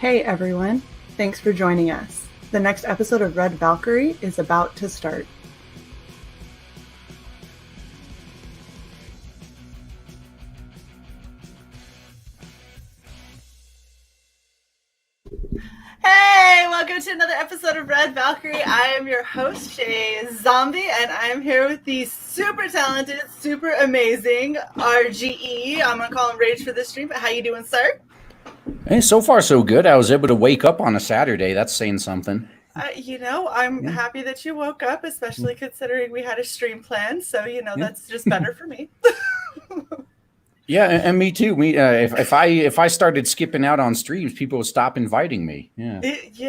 Hey everyone, thanks for joining us. The next episode of Red Valkyrie is about to start. Hey, welcome to another episode of Red Valkyrie. I am your host, Shae Zombie, and I'm here with the super talented, super amazing RGE. I'm going to call him Rage for this stream, but how you doing, sir? Hey, so far so good. I was able to wake up on a Saturday. That's saying something. I'm happy that you woke up, especially considering we had a stream plan. So, that's just better for me. Yeah, and me too. If I started skipping out on streams, people would stop inviting me. Yeah,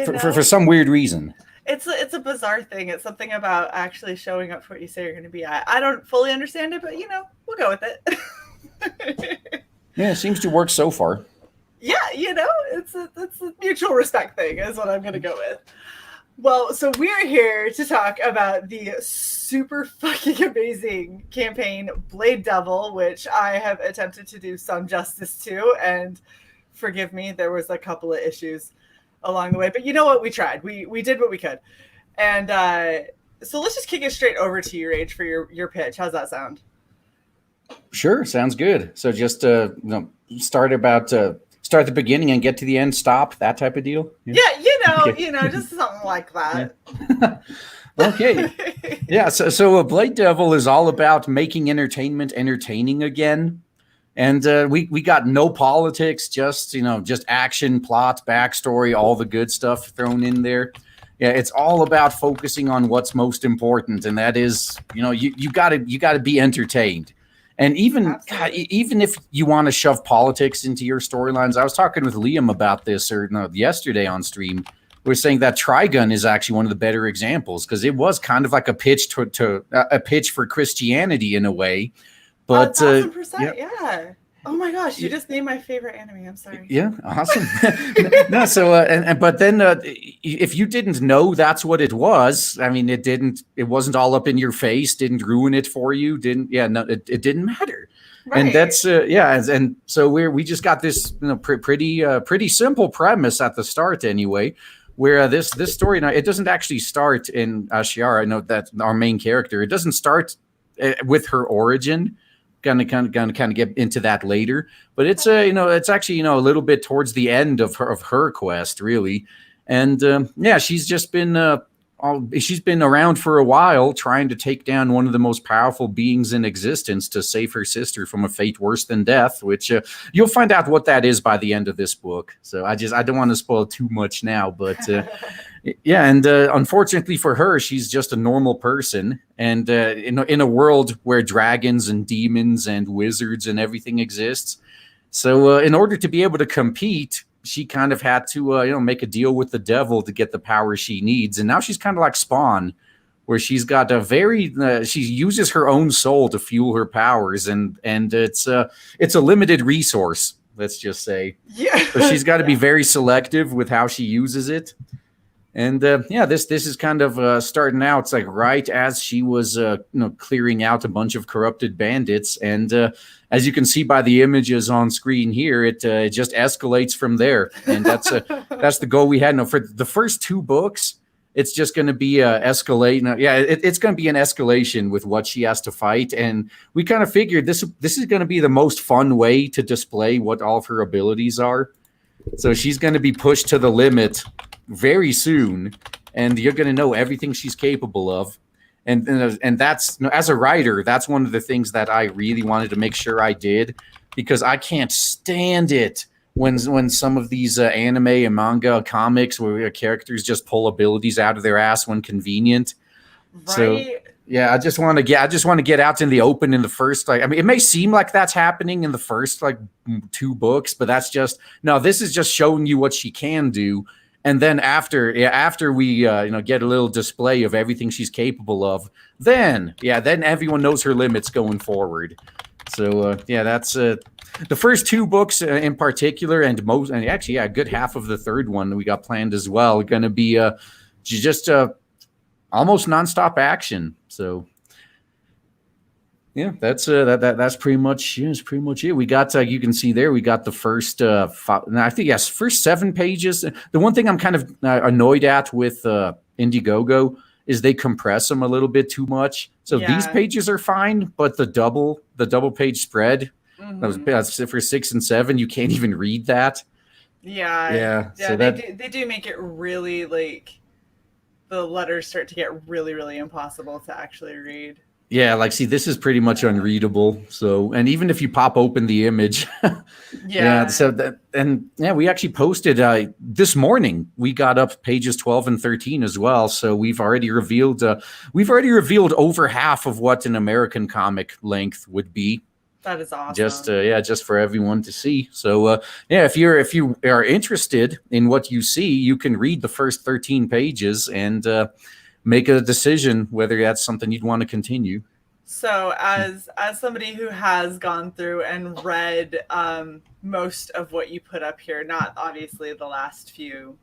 for some weird reason. It's a bizarre thing. It's something about actually showing up for what you say you're going to be at. I don't fully understand it, but we'll go with it. Yeah, it seems to work so far. Yeah, it's a mutual respect thing is what I'm going to go with. Well, so we're here to talk about the super fucking amazing campaign Blade Devil, which I have attempted to do some justice to, and forgive me, there was a couple of issues along the way, but you know what? We tried. We did what we could. And so let's just kick it straight over to you, Rage, for your pitch. How's that sound? Sure, sounds good. So just start at the beginning and get to the end, stop, that type of deal? Yeah, just something like that. Yeah. Okay. Yeah, so Blade Devil is all about making entertainment entertaining again. And we got no politics, just action, plot, backstory, all the good stuff thrown in there. Yeah, it's all about focusing on what's most important, and that is, you gotta be entertained. And even if you want to shove politics into your storylines, I was talking with Liam about this yesterday on stream. We were saying that Trigun is actually one of the better examples because it was kind of like a pitch to a pitch for Christianity in a way. But 1,000%, yeah. Oh my gosh, you just named my favorite anime. I'm sorry. Yeah, awesome. No, so but then if you didn't know that's what it was, I mean, it wasn't all up in your face, didn't ruin it for you, it didn't matter. Right. And that's and so we just got this pretty simple premise at the start anyway, where this story now, it doesn't actually start in Ashiara. I know that our main character, it doesn't start with her origin. Gonna get into that later, but it's it's actually a little bit towards the end of her quest, really. And she's been around for a while trying to take down one of the most powerful beings in existence to save her sister from a fate worse than death, which you'll find out what that is by the end of this book. So I don't want to spoil too much now, but and unfortunately for her, she's just a normal person, and in a world where dragons and demons and wizards and everything exists. So in order to be able to compete, she kind of had to make a deal with the devil to get the power she needs. And now she's kind of like Spawn, where she's got she uses her own soul to fuel her powers, and it's a limited resource, let's just say. Yeah. So she's got to be very selective with how she uses it. And this is kind of starting out. It's like right as she was clearing out a bunch of corrupted bandits, and as you can see by the images on screen here, it just escalates from there. And that's the goal we had. No, for the first two books, it's just going to be escalate. It's going to be an escalation with what she has to fight, and we kind of figured this is going to be the most fun way to display what all of her abilities are. So she's going to be pushed to the limit very soon, and you're going to know everything she's capable of. And that's, as a writer, that's one of the things that I really wanted to make sure I did, because I can't stand it when some of these anime and manga comics where characters just pull abilities out of their ass when convenient. Right. So yeah, I just want to get out in the open in the first, it may seem like that's happening in the first two books, but that's just, no, this is just showing you what she can do. And then after we get a little display of everything she's capable of, then everyone knows her limits going forward. So that's the first two books in particular, and actually a good half of the third one we got planned as well. Going to be just almost nonstop action. So Yeah, that's pretty much it's pretty much it. We got you can see there we got the first I think yes first 7 pages. The one thing I'm kind of annoyed at with Indiegogo is they compress them a little bit too much. So these Yeah. pages are fine, but the double page spread Mhm. that's for 6 and 7 you can't even read that. Yeah. Yeah, Yeah, so that they do make it really like the letters start to get really, really impossible to actually read. yeah, like see this is pretty much unreadable. So and even if you pop open the image yeah, Yeah. so that and yeah, we actually posted this morning. We got up pages 12 and 13 as well. So we've already revealed over half of what an American comic length would be. That is Just awesome. just for everyone to see. So yeah, if you are interested in what you see, you can read the first 13 pages and make a decision whether that's something you'd want to continue. So as somebody who has gone through and read most of what you put up here, not obviously the last few,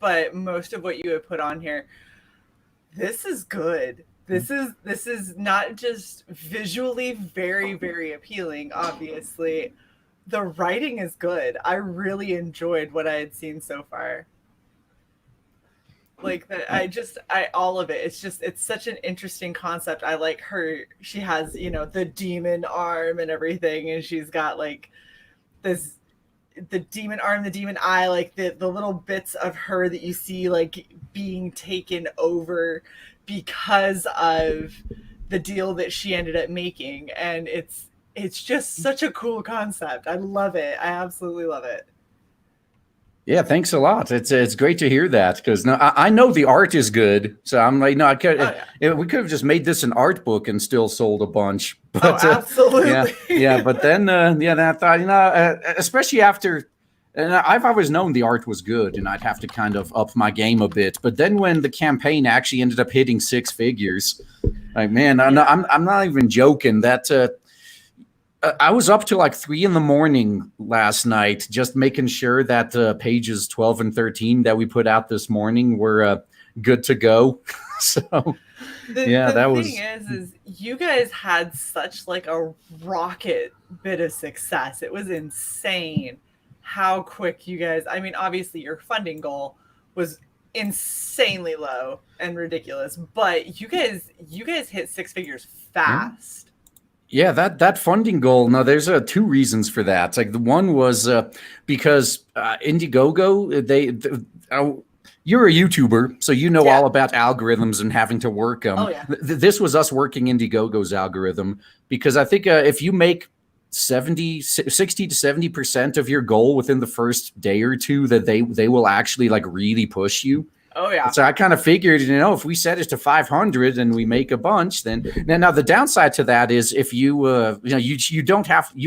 but most of what you have put on here, this is good. This is not just visually very, very appealing, obviously. The writing is good. I really enjoyed what I had seen so far. Like that, I all of it. It's such an interesting concept. I like her. She has, you know, the demon arm and everything, and she's got like this the demon arm, the demon eye, like the little bits of her that you see like being taken over because of the deal that she ended up making. And it's just such a cool concept. I love it. I absolutely love it. Yeah, thanks a lot. It's great to hear that because no, I know the art is good. So I'm like, no, I could Oh yeah. we could have just made this an art book and still sold a bunch. Oh, But yeah, absolutely. yeah. But then yeah, then I thought especially after. And I've always known the art was good, and I'd have to kind of up my game a bit. But then when the campaign actually ended up hitting 6 figures, like man, Yeah. I'm not even joking. That I was up to like 3 in the morning last night, just making sure that pages 12 and 13 that we put out this morning were good to go. So, yeah, The that thing was. is you guys had such like a rocket bit of success. It was insane how quick you guys, I mean, obviously your funding goal was insanely low and ridiculous, but you guys hit 6 figures Yeah. fast. Yeah, that funding goal. Now, there's 2 reasons for that. Like the one was because Indiegogo, you're a YouTuber, so you know Yeah. all about algorithms and having to work them. Oh yeah. This was us working Indiegogo's algorithm because I think if you make 60 to 70% of your goal within the first day or two, that they will actually like really push you. Oh yeah. So I kind of figured, if we set it to 500 and we make a bunch, then now the downside to that is if you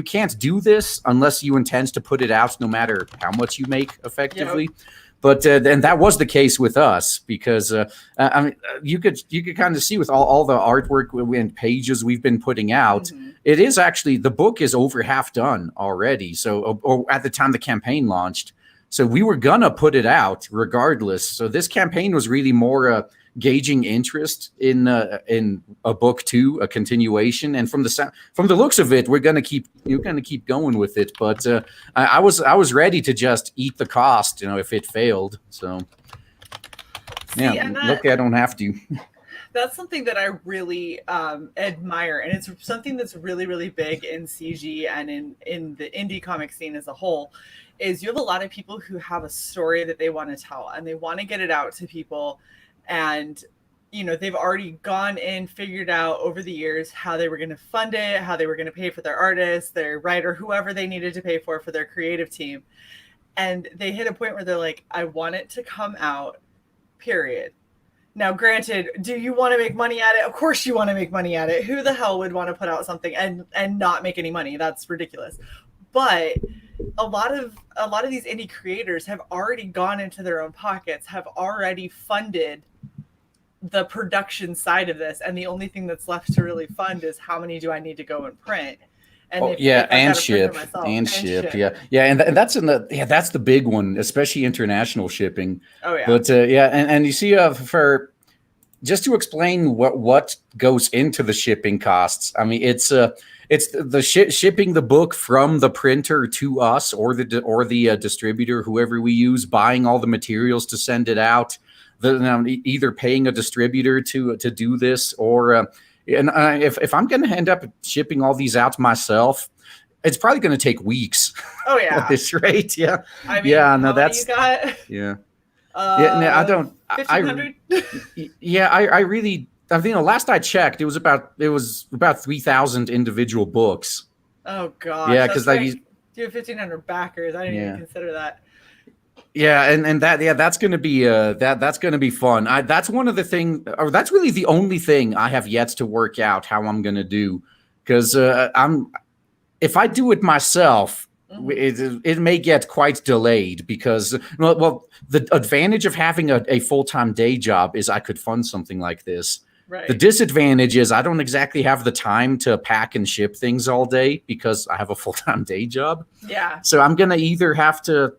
can't do this unless you intend to put it out, no matter how much you make effectively. Yep. But and that was the case with us because I mean you could kind of see with all the artwork and pages we've been putting out, Mm-hmm. it is actually the book is over half done already. So or at the time the campaign launched. So we were gonna put it out regardless. So this campaign was really more gauging interest in a book 2, a continuation. And from the looks of it, you're gonna keep going with it. But I was ready to just eat the cost, if it failed. So yeah, See, and lucky I don't have to. that's something that I really admire, and it's something that's really, really big in CG and in the indie comic scene as a whole. Is you have a lot of people who have a story that they want to tell, and they want to get it out to people, and they've already gone in, figured out over the years how they were going to fund it, how they were going to pay for their artist, their writer, whoever they needed to pay for their creative team, and they hit a point where they're like, I want it to come out, period. Now, granted, do you want to make money at it? Of course you want to make money at it. Who the hell would want to put out something and not make any money? That's ridiculous. But a lot of these indie creators have already gone into their own pockets, have already funded the production side of this, and the only thing that's left to really fund is how many do I need to go and print. And if and ship, yeah, and that's that's the big one, especially international shipping. Oh yeah. But and you see just to explain what goes into the shipping costs. I mean, it's the shipping the book from the printer to us or the distributor, whoever we use, buying all the materials to send it out. Either paying a distributor to do this, or if I'm going to end up shipping all these out myself, it's probably going to take weeks. Oh yeah, at this rate. Yeah, I mean, yeah. No, how many that's you got? yeah. Yeah, no, I don't. 1,500. Yeah, I really. I think last I checked, it was about 3,000 individual books. Oh gosh. Yeah, because like, you have 1,500 backers. I didn't even consider that. Yeah, and that's gonna be that's gonna be fun. That's one of the thing, or that's really the only thing I have yet to work out how I'm gonna do, because if I do it myself, it may get quite delayed because well the advantage of having a full-time day job is I could fund something like this. Right. The disadvantage is I don't exactly have the time to pack and ship things all day because I have a full-time day job. Yeah. So I'm gonna either have to.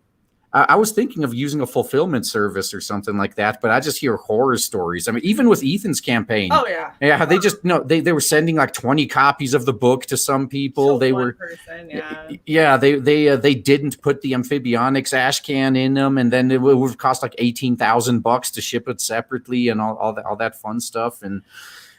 I was thinking of using a fulfillment service or something like that, but I just hear horror stories. I mean, even with Ethan's campaign. Oh yeah. Yeah, they just they were sending like 20 copies of the book to some people. So they were person, they didn't put the amphibionics ash can in them, and then it would cost like $18,000 to ship it separately and all that fun stuff. And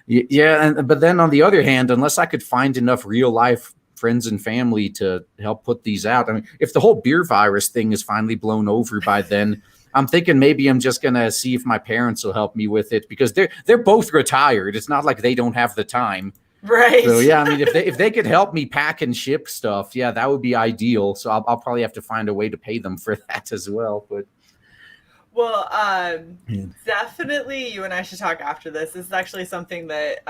but then on the other hand, unless I could find enough real life friends and family to help put these out. I mean, if the whole beer virus thing is finally blown over by then, I'm thinking maybe I'm just gonna see if my parents will help me with it, because they're both retired. It's not like they don't have the time. Right. So yeah, I mean, if they could help me pack and ship stuff, yeah, that would be ideal. So I'll probably have to find a way to pay them for that as well. But well, definitely you and I should talk after this. This is actually something that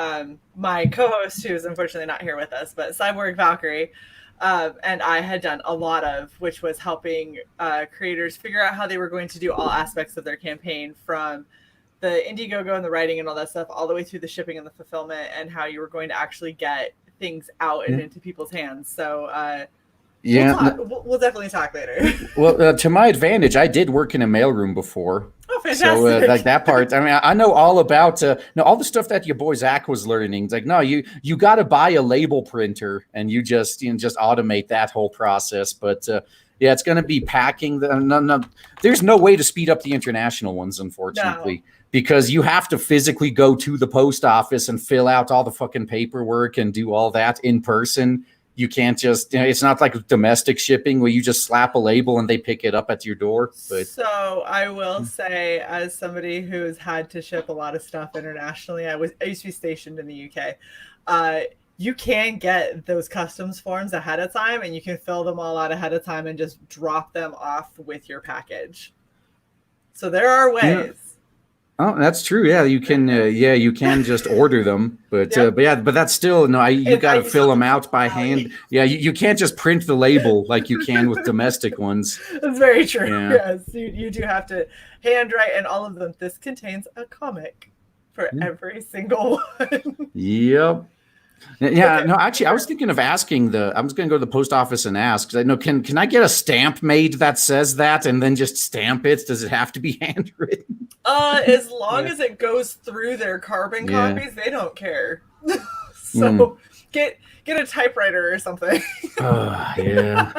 my co-host, who is unfortunately not here with us, but Cyborg Valkyrie, and I had done a lot of, which was helping creators figure out how they were going to do all aspects of their campaign, from the Indiegogo and the writing and all that stuff, all the way through the shipping and the fulfillment, and how you were going to actually get things out and into people's hands. So we'll definitely talk later. Well, to my advantage, I did work in a mailroom before. Oh, fantastic. So like that part, I mean, I know all about all the stuff that your boy Zach was learning. It's like, no, you got to buy a label printer and you just automate that whole process. But yeah, it's going to be packing. There's no way to speed up the international ones, unfortunately. No. Because you have to physically go to the post office and fill out all the fucking paperwork and do all that in person. You can't just, it's not like domestic shipping where you just slap a label and they pick it up at your door. But so I will say, as somebody who's had to ship a lot of stuff internationally, I used to be stationed in the UK. You can get those customs forms ahead of time, and you can fill them all out ahead of time and just drop them off with your package. So there are ways. Yeah. Oh, that's true. Yeah, you can. You can just order them, but that's still you got to fill them out by hand. Yeah, you can't just print the label like you can with domestic ones. That's very true. Yeah. Yes, you do have to handwrite, and all of them. This contains a comic for every single one. Yep. Yeah, okay. No, actually, I was thinking of asking I was going to go to the post office and ask. I know, can I get a stamp made that says that and then just stamp it? Does it have to be handwritten? As long as it goes through their carbon copies, they don't care. So get a typewriter or something. Yeah.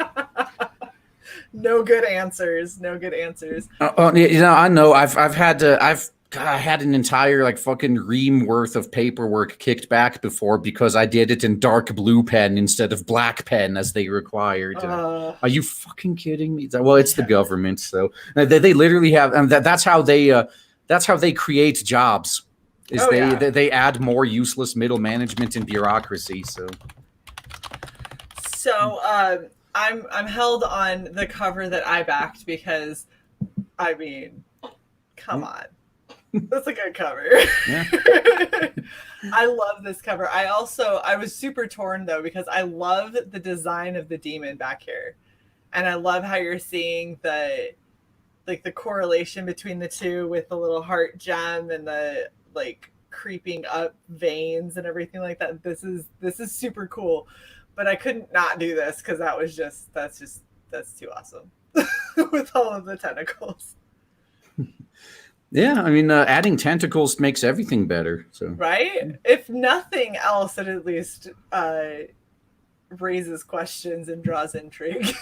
No good answers. I know. I had an entire like fucking ream worth of paperwork kicked back before because I did it in dark blue pen instead of black pen as they required. Are you fucking kidding me? Well, it's the government, so they literally have, and that's how they create jobs. They add more useless middle management and bureaucracy. So I'm held on the cover that I backed because, I mean, come on. That's a good cover. Yeah. I love this cover. I was super torn though, because I love the design of the demon back here. And I love how you're seeing the correlation between the two with the little heart gem and the like creeping up veins and everything like that. This is super cool. But I couldn't not do this because that's too awesome. With all of the tentacles. Yeah, I mean, adding tentacles makes everything better. So Right? If nothing else, it at least raises questions and draws intrigue.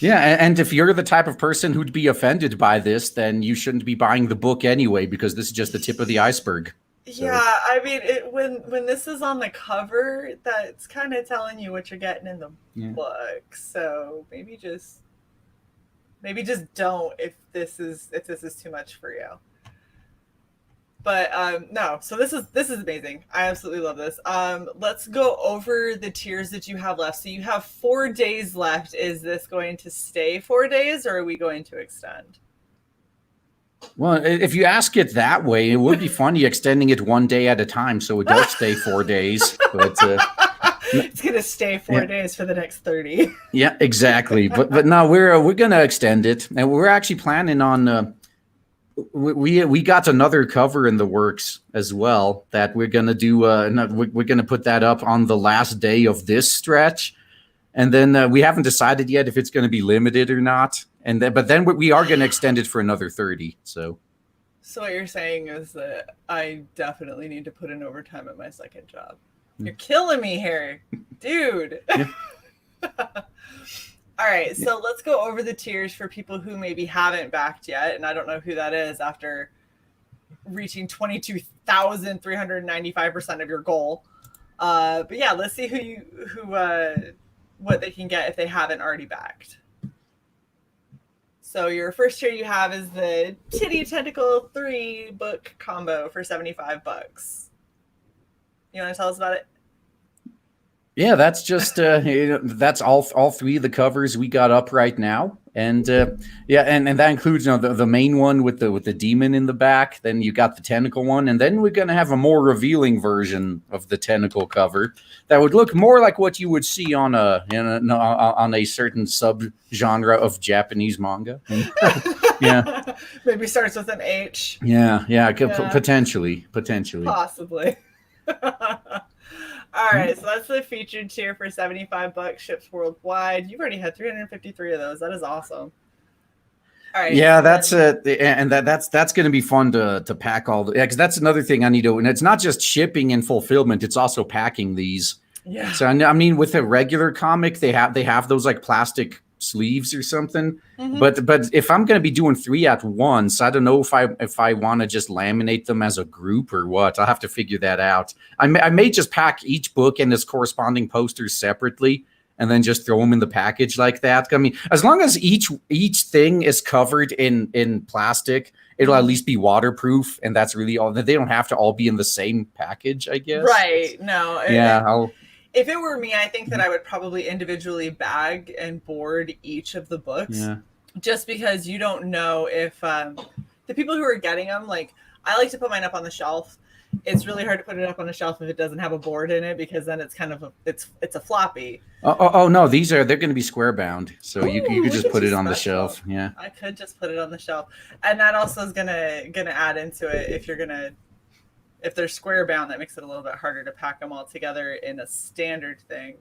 yeah, and if you're the type of person who'd be offended by this, then you shouldn't be buying the book anyway, because this is just the tip of the iceberg. Yeah, So I mean, when this is on the cover, that's kind of telling you what you're getting in the yeah. book. So maybe just don't if this is too much for you. But no, so this is amazing. I absolutely love this. Let's go over the tiers that you have left. So you have 4 days left. Is this going to stay 4 days, or are we going to extend? Well, if you ask it that way, it would be funny extending it 1 day at a time, so it does stay 4 days. But it's gonna stay 4 days for the next 30. Yeah, exactly. But no, we're gonna extend it, and we're actually planning on. We got another cover in the works as well that we're gonna do. We're gonna put that up on the last day of this stretch, and then we haven't decided yet if it's going to be limited or not. And then, but then we are going to extend it for another 30. So what you're saying is that I definitely need to put in overtime at my second job. You're killing me here, dude. Yeah. All right, so let's go over the tiers for people who maybe haven't backed yet, and I don't know who that is after reaching 22,395% of your goal. But yeah, let's see what they can get if they haven't already backed. So your first tier you have is the Titty Tentacle 3 book combo for $75. You want to tell us about it? Yeah, that's just that's all three of the covers we got up right now, and yeah, and that includes the main one with the demon in the back. Then you got the tentacle one, and then we're gonna have a more revealing version of the tentacle cover that would look more like what you would see on a certain sub-genre of Japanese manga. Yeah, maybe starts with an H. Yeah. Potentially, possibly. All right, so that's the featured tier for $75, ships worldwide. You've already had 353 of those. That is awesome. All right. Yeah, that's and that's going to be fun to pack all the. Yeah, because that's another thing I need to. And it's not just shipping and fulfillment; it's also packing these. Yeah. So I mean, with a regular comic, they have those like plastic sleeves or something. Mm-hmm. But if I'm going to be doing 3 at once, I don't know if I want to just laminate them as a group or what. I'll have to figure that out. I may just pack each book and its corresponding posters separately, and then just throw them in the package like that. I mean, as long as each thing is covered in plastic, it'll at least be waterproof, and that's really all. They don't have to all be in the same package, I guess. Right. No. Yeah. If it were me, I think that I would probably individually bag and board each of the books. Yeah. Just because you don't know if the people who are getting them, like I like to put mine up on the shelf. It's really hard to put it up on a shelf if it doesn't have a board in it, because then it's kind of it's a floppy. Oh no, they're going to be square bound, so you could just put it on the shelf. Yeah, I could just put it on the shelf, and that also is gonna add into it if they're square bound. That makes it a little bit harder to pack them all together in a standard thing.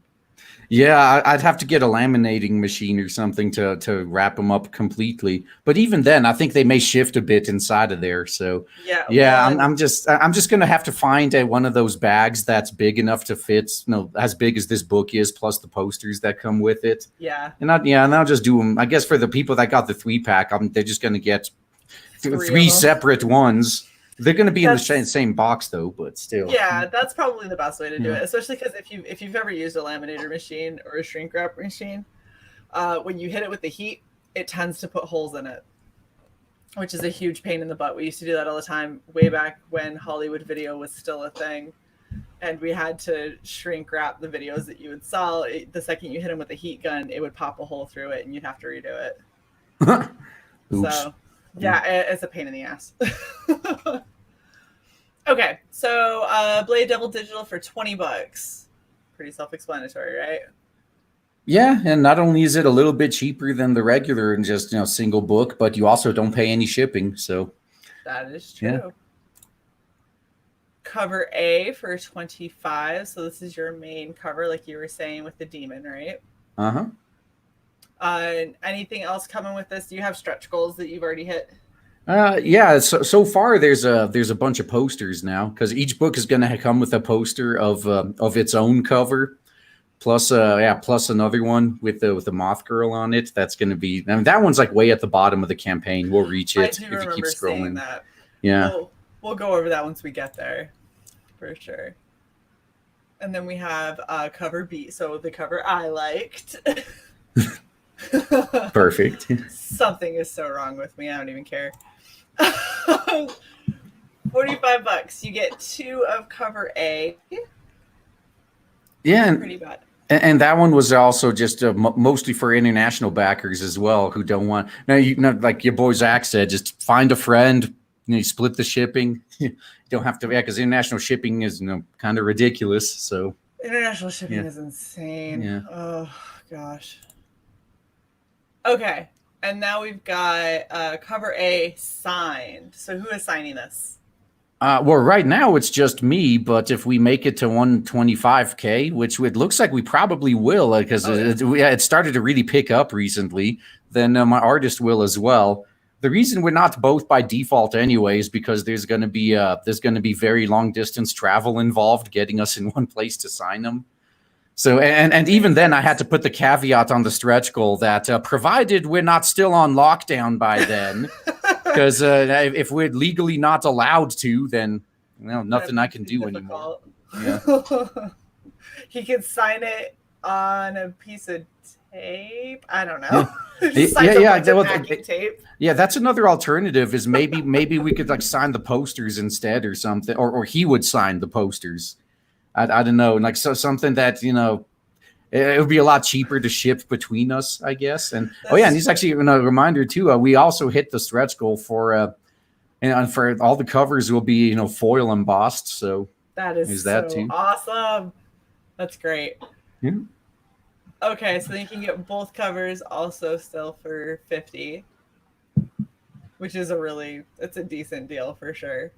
Yeah, I'd have to get a laminating machine or something to wrap them up completely. But even then, I think they may shift a bit inside of there. So yeah, I'm just gonna have to find one of those bags that's big enough to fit, as big as this book is, plus the posters that come with it. Yeah, and I'll just do them. I guess for the people that got the 3-pack, they're just gonna get three separate ones. They're going to be in the same box, though, but still. Yeah, that's probably the best way to do it, especially because if you've ever used a laminator machine or a shrink wrap machine, when you hit it with the heat, it tends to put holes in it, which is a huge pain in the butt. We used to do that all the time way back when Hollywood Video was still a thing, and we had to shrink wrap the videos that you would sell. The second you hit them with a heat gun, it would pop a hole through it, and you'd have to redo it. So. Yeah, it's a pain in the ass. Okay, so Blade Devil Digital for $20. Pretty self-explanatory, right? Yeah, and not only is it a little bit cheaper than the regular and just single book, but you also don't pay any shipping. So that is true. Yeah. Cover A for $25. So this is your main cover, like you were saying, with the demon, right? Uh-huh. Anything else coming with this? Do you have stretch goals that you've already hit? Yeah. So far, there's a bunch of posters now because each book is going to come with a poster of its own cover, plus plus another one with the moth girl on it. That's going to be. I mean, that one's like way at the bottom of the campaign. We'll reach I it do if you keep remember seeing scrolling. that. Yeah. We'll go over that once we get there, for sure. And then we have cover B. So the cover I liked. Perfect. Something is so wrong with me. I don't even care. $45. You get 2 of cover A. Yeah. Pretty bad. And that one was also just mostly for international backers as well, who don't want. Now, like your boy Zach said, just find a friend. You split the shipping. You don't have to, because international shipping is kind of ridiculous. So international shipping is insane. Yeah. Oh gosh. Okay, and now we've got cover A signed. So who is signing this? Well, right now it's just me, but if we make it to 125K, which it looks like we probably will, because it started to really pick up recently, then my artist will as well. The reason we're not both by default anyways, because there's going to be very long distance travel involved getting us in one place to sign them. So, and even then I had to put the caveat on the stretch goal that provided we're not still on lockdown by then, because if we're legally not allowed to, then nothing I can do anymore. Yeah. He could sign it on a piece of tape. I don't know. Tape. Yeah, that's another alternative. Is maybe we could like sign the posters instead or something, or he would sign the posters. I don't know, like something that it would be a lot cheaper to ship between us, I guess. And and he's actually a reminder too. We also hit the stretch goal for and for all the covers will be foil embossed. So that is that too awesome. That's great. Yeah. Okay, so then you can get both covers also still for $50, which is it's a decent deal for sure.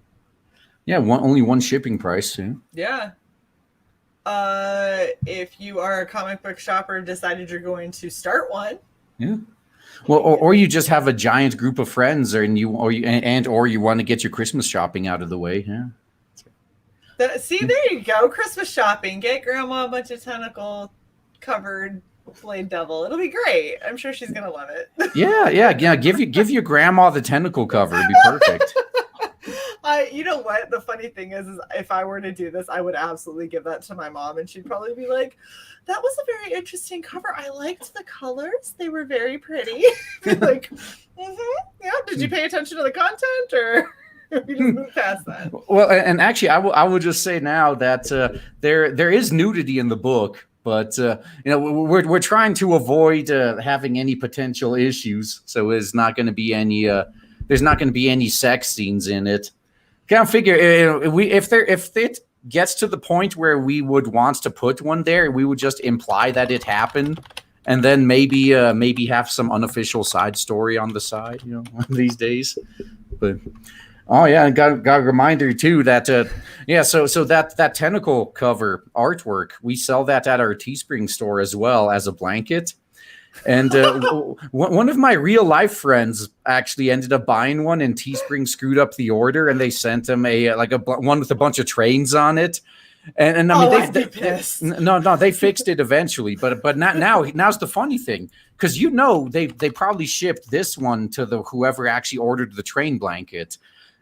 Yeah, only one shipping price too. Yeah. If you are a comic book shopper and decided you're going to start one. Yeah. Well, or you just have a giant group of friends, or you want to get your Christmas shopping out of the way. Yeah. There you go. Christmas shopping. Get grandma a bunch of tentacle covered Blade Devil. It'll be great. I'm sure she's gonna love it. Yeah. Give your grandma the tentacle cover. It'd be perfect. You know what? The funny thing is if I were to do this, I would absolutely give that to my mom, and she'd probably be like, "That was a very interesting cover. I liked the colors; they were very pretty." Like, yeah. Did you pay attention to the content, or we just moved past that? Well, and actually, I will just say now that there is nudity in the book, but we're trying to avoid having any potential issues, so there's not going to be any sex scenes in it. Can't figure if it gets to the point where we would want to put one there, we would just imply that it happened, and then maybe have some unofficial side story on the side, these days. But got a reminder too that so that tentacle cover artwork, we sell that at our Teespring store as well as a blanket. And one of my real life friends actually ended up buying one, and Teespring screwed up the order, and they sent him one with a bunch of trains on it. And I mean, they fixed it eventually, but now's the funny thing, because they probably shipped this one to whoever actually ordered the train blanket.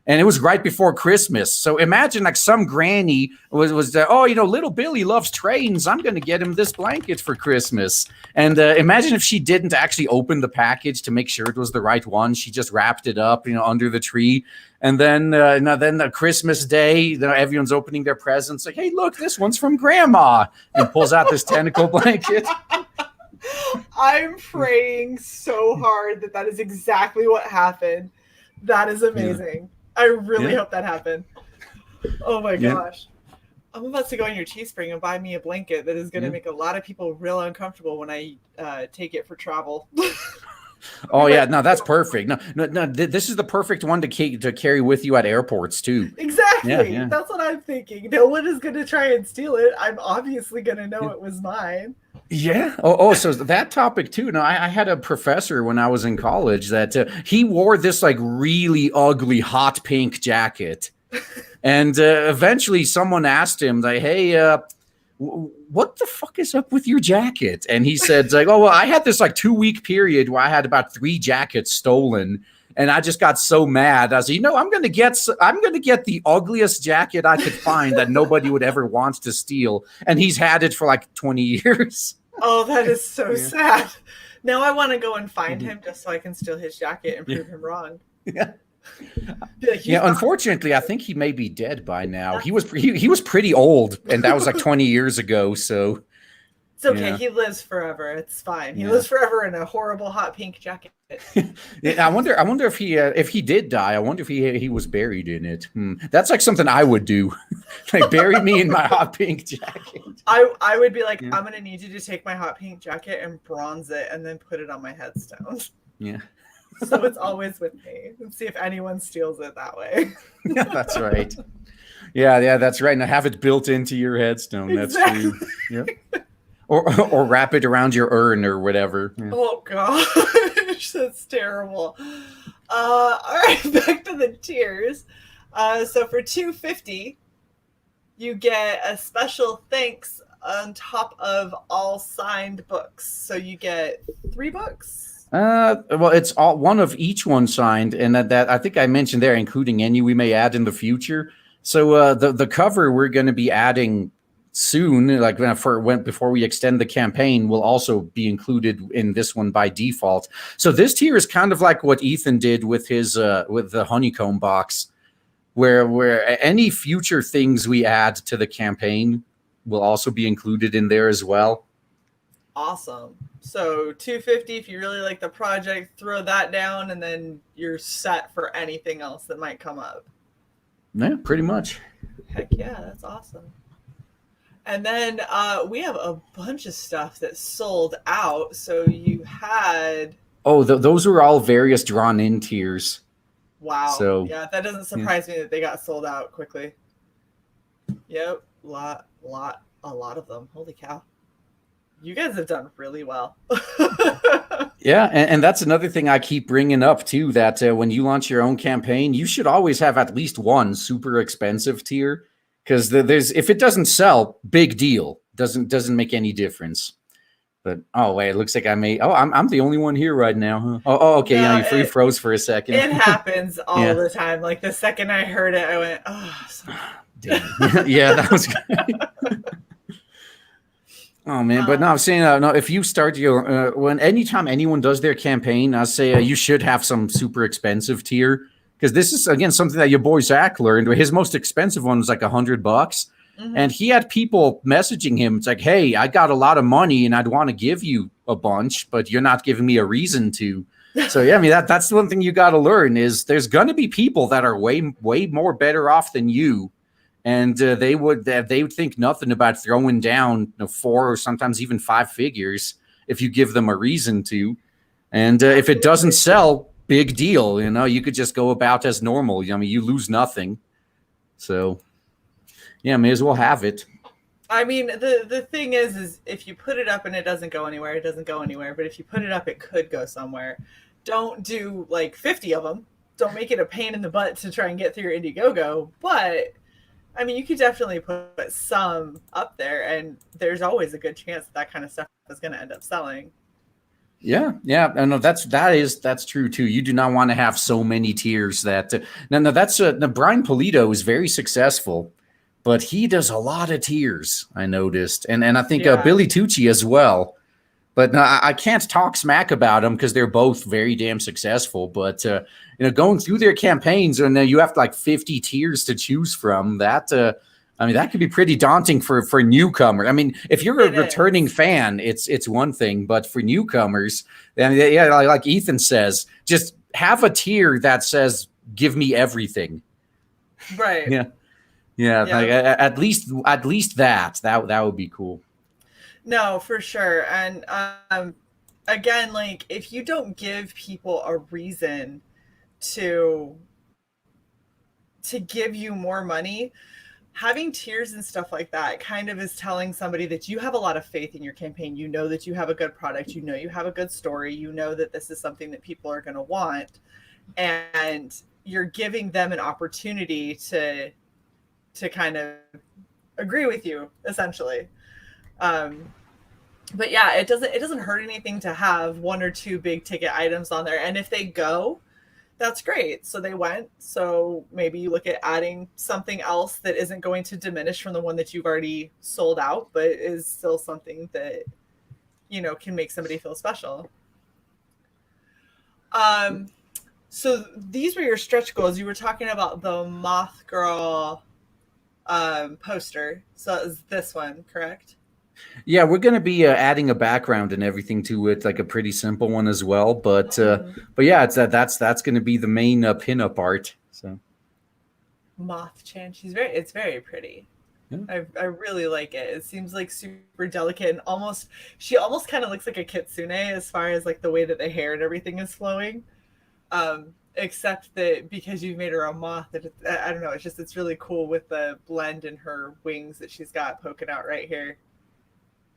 And it was right before Christmas. So imagine like some granny was little Billy loves trains. I'm going to get him this blanket for Christmas. And imagine if she didn't actually open the package to make sure it was the right one. She just wrapped it up, under the tree. And then the Christmas day, everyone's opening their presents. Like, hey, look, this one's from Grandma. And pulls out this tentacle blanket. I'm praying so hard that is exactly what happened. That is amazing. Yeah. I really hope that happened. Oh my gosh. I'm about to go on your Teespring and buy me a blanket that is going to make a lot of people real uncomfortable when I take it for travel. Oh yeah, no, that's perfect. No, this is the perfect one to carry with you at airports too. Exactly. Yeah. That's what I'm thinking. No one is going to try and steal it. I'm obviously going to know it was mine. Yeah. So that topic too. No, I had a professor when I was in college that he wore this like really ugly hot pink jacket, and eventually someone asked him like, "Hey, what the fuck is up with your jacket?" And he said, "Like, oh well, I had this like 2 week period where I had about 3 jackets stolen." And I just got so mad. I said, I'm gonna get the ugliest jacket I could find that nobody would ever want to steal. And he's had it for like 20 years. Oh, that is so Yeah. sad. Now I want to go and find him just so I can steal his jacket and prove him wrong. Yeah. Be like, Yeah, unfortunately, I think he may be dead by now. He was pretty old, and that was like 20 years ago. So it's okay. yeah. He lives forever. It's fine. He Yeah. lives forever in a horrible hot pink jacket. Yeah, I wonder if he did die. I wonder if he was buried in it. That's like something I would do, like bury me in my hot pink jacket. I would be like, Yeah. I'm gonna need you to take my hot pink jacket and bronze it, and then put it on my headstone. Yeah. So it's always with me, and see if anyone steals it that way. Yeah, that's right. Yeah, that's right. Now have it built into your headstone. Exactly. That's true. Yeah. Or wrap it around your urn or whatever. Yeah. Oh gosh, that's terrible. All right, back to the tiers. So for $250, you get a special thanks on top of all signed books. So you get 3 books. Well, it's all one of each one signed, and that I think I mentioned there, including any we may add in the future. So the cover we're going to be adding soon, like before we extend the campaign, will also be included in this one by default. So this tier is kind of like what Ethan did with his with the honeycomb box, where any future things we add to the campaign will also be included in there as well. Awesome. So $250 if you really like the project, throw that down, and then you're set for anything else that might come up. Yeah, pretty much. Heck yeah, that's awesome. And then we have a bunch of stuff that sold out. So you had... Oh, those were all various drawn-in tiers. Wow. So, yeah, that doesn't surprise me that they got sold out quickly. Yep, a lot of them. Holy cow. You guys have done really well. Yeah, and that's another thing I keep bringing up too, that when you launch your own campaign, you should always have at least one super expensive tier, because if it doesn't sell, big deal. Doesn't make any difference. But oh wait, it looks like I'm the only one here right now, huh? Oh okay, No, you froze for a second. It happens all Yeah. the time. Like the second I heard it, I went, oh, sorry. Damn. Yeah, that was good. Oh man, but no, I'm saying no. If you start your anytime anyone does their campaign, I say you should have some super expensive tier, because this is again something that your boy Zach learned. His most expensive one was like $100, and he had people messaging him. It's like, hey, I got a lot of money and I'd want to give you a bunch, but you're not giving me a reason to. So yeah, I mean that's the one thing you got to learn is there's gonna be people that are way more better off than you. And they would think nothing about throwing down 4 or sometimes even 5 figures if you give them a reason to. And if it doesn't sell, big deal. You could just go about as normal. I mean, you lose nothing. So, yeah, may as well have it. I mean, the thing is if you put it up and it doesn't go anywhere, it doesn't go anywhere. But if you put it up, it could go somewhere. Don't do like 50 of them. Don't make it a pain in the butt to try and get through your Indiegogo. But I mean, you could definitely put some up there, and there's always a good chance that kind of stuff is going to end up selling. Yeah. No, that's true too. You do not want to have so many tiers that. No, that's Brian Polito is very successful, but he does a lot of tiers. I noticed, and I think Billy Tucci as well. But no, I can't talk smack about them because they're both very damn successful. But going through their campaigns, and you have like 50 tiers to choose from. That I mean, that could be pretty daunting for newcomers. I mean, if you're a returning fan, it's one thing. But for newcomers, I mean, yeah, like Ethan says, just have a tier that says "Give me everything." Right. Yeah. Like, at least that would be cool. No, for sure. And again, like if you don't give people a reason to give you more money, having tiers and stuff like that kind of is telling somebody that you have a lot of faith in your campaign. You know that you have a good product. You know you have a good story. You know that this is something that people are going to want. And you're giving them an opportunity to kind of agree with you, essentially. But yeah, it doesn't hurt anything to have one or two big ticket items on there. And if they go, that's great. So they went. So maybe you look at adding something else that isn't going to diminish from the one that you've already sold out, but is still something that, you know, can make somebody feel special. So these were your stretch goals. You were talking about the Moth Girl poster. So that was this one, correct? Yeah, we're going to be adding a background and everything to it, like a pretty simple one as well. But yeah, it's that's going to be the main pinup art. So Moth Chan, it's very pretty. Yeah. I really like it. It seems like super delicate and she almost kind of looks like a kitsune as far as like the way that the hair and everything is flowing. Except that because you've made her a moth, I don't know. It's really cool with the blend in her wings that she's got poking out right here.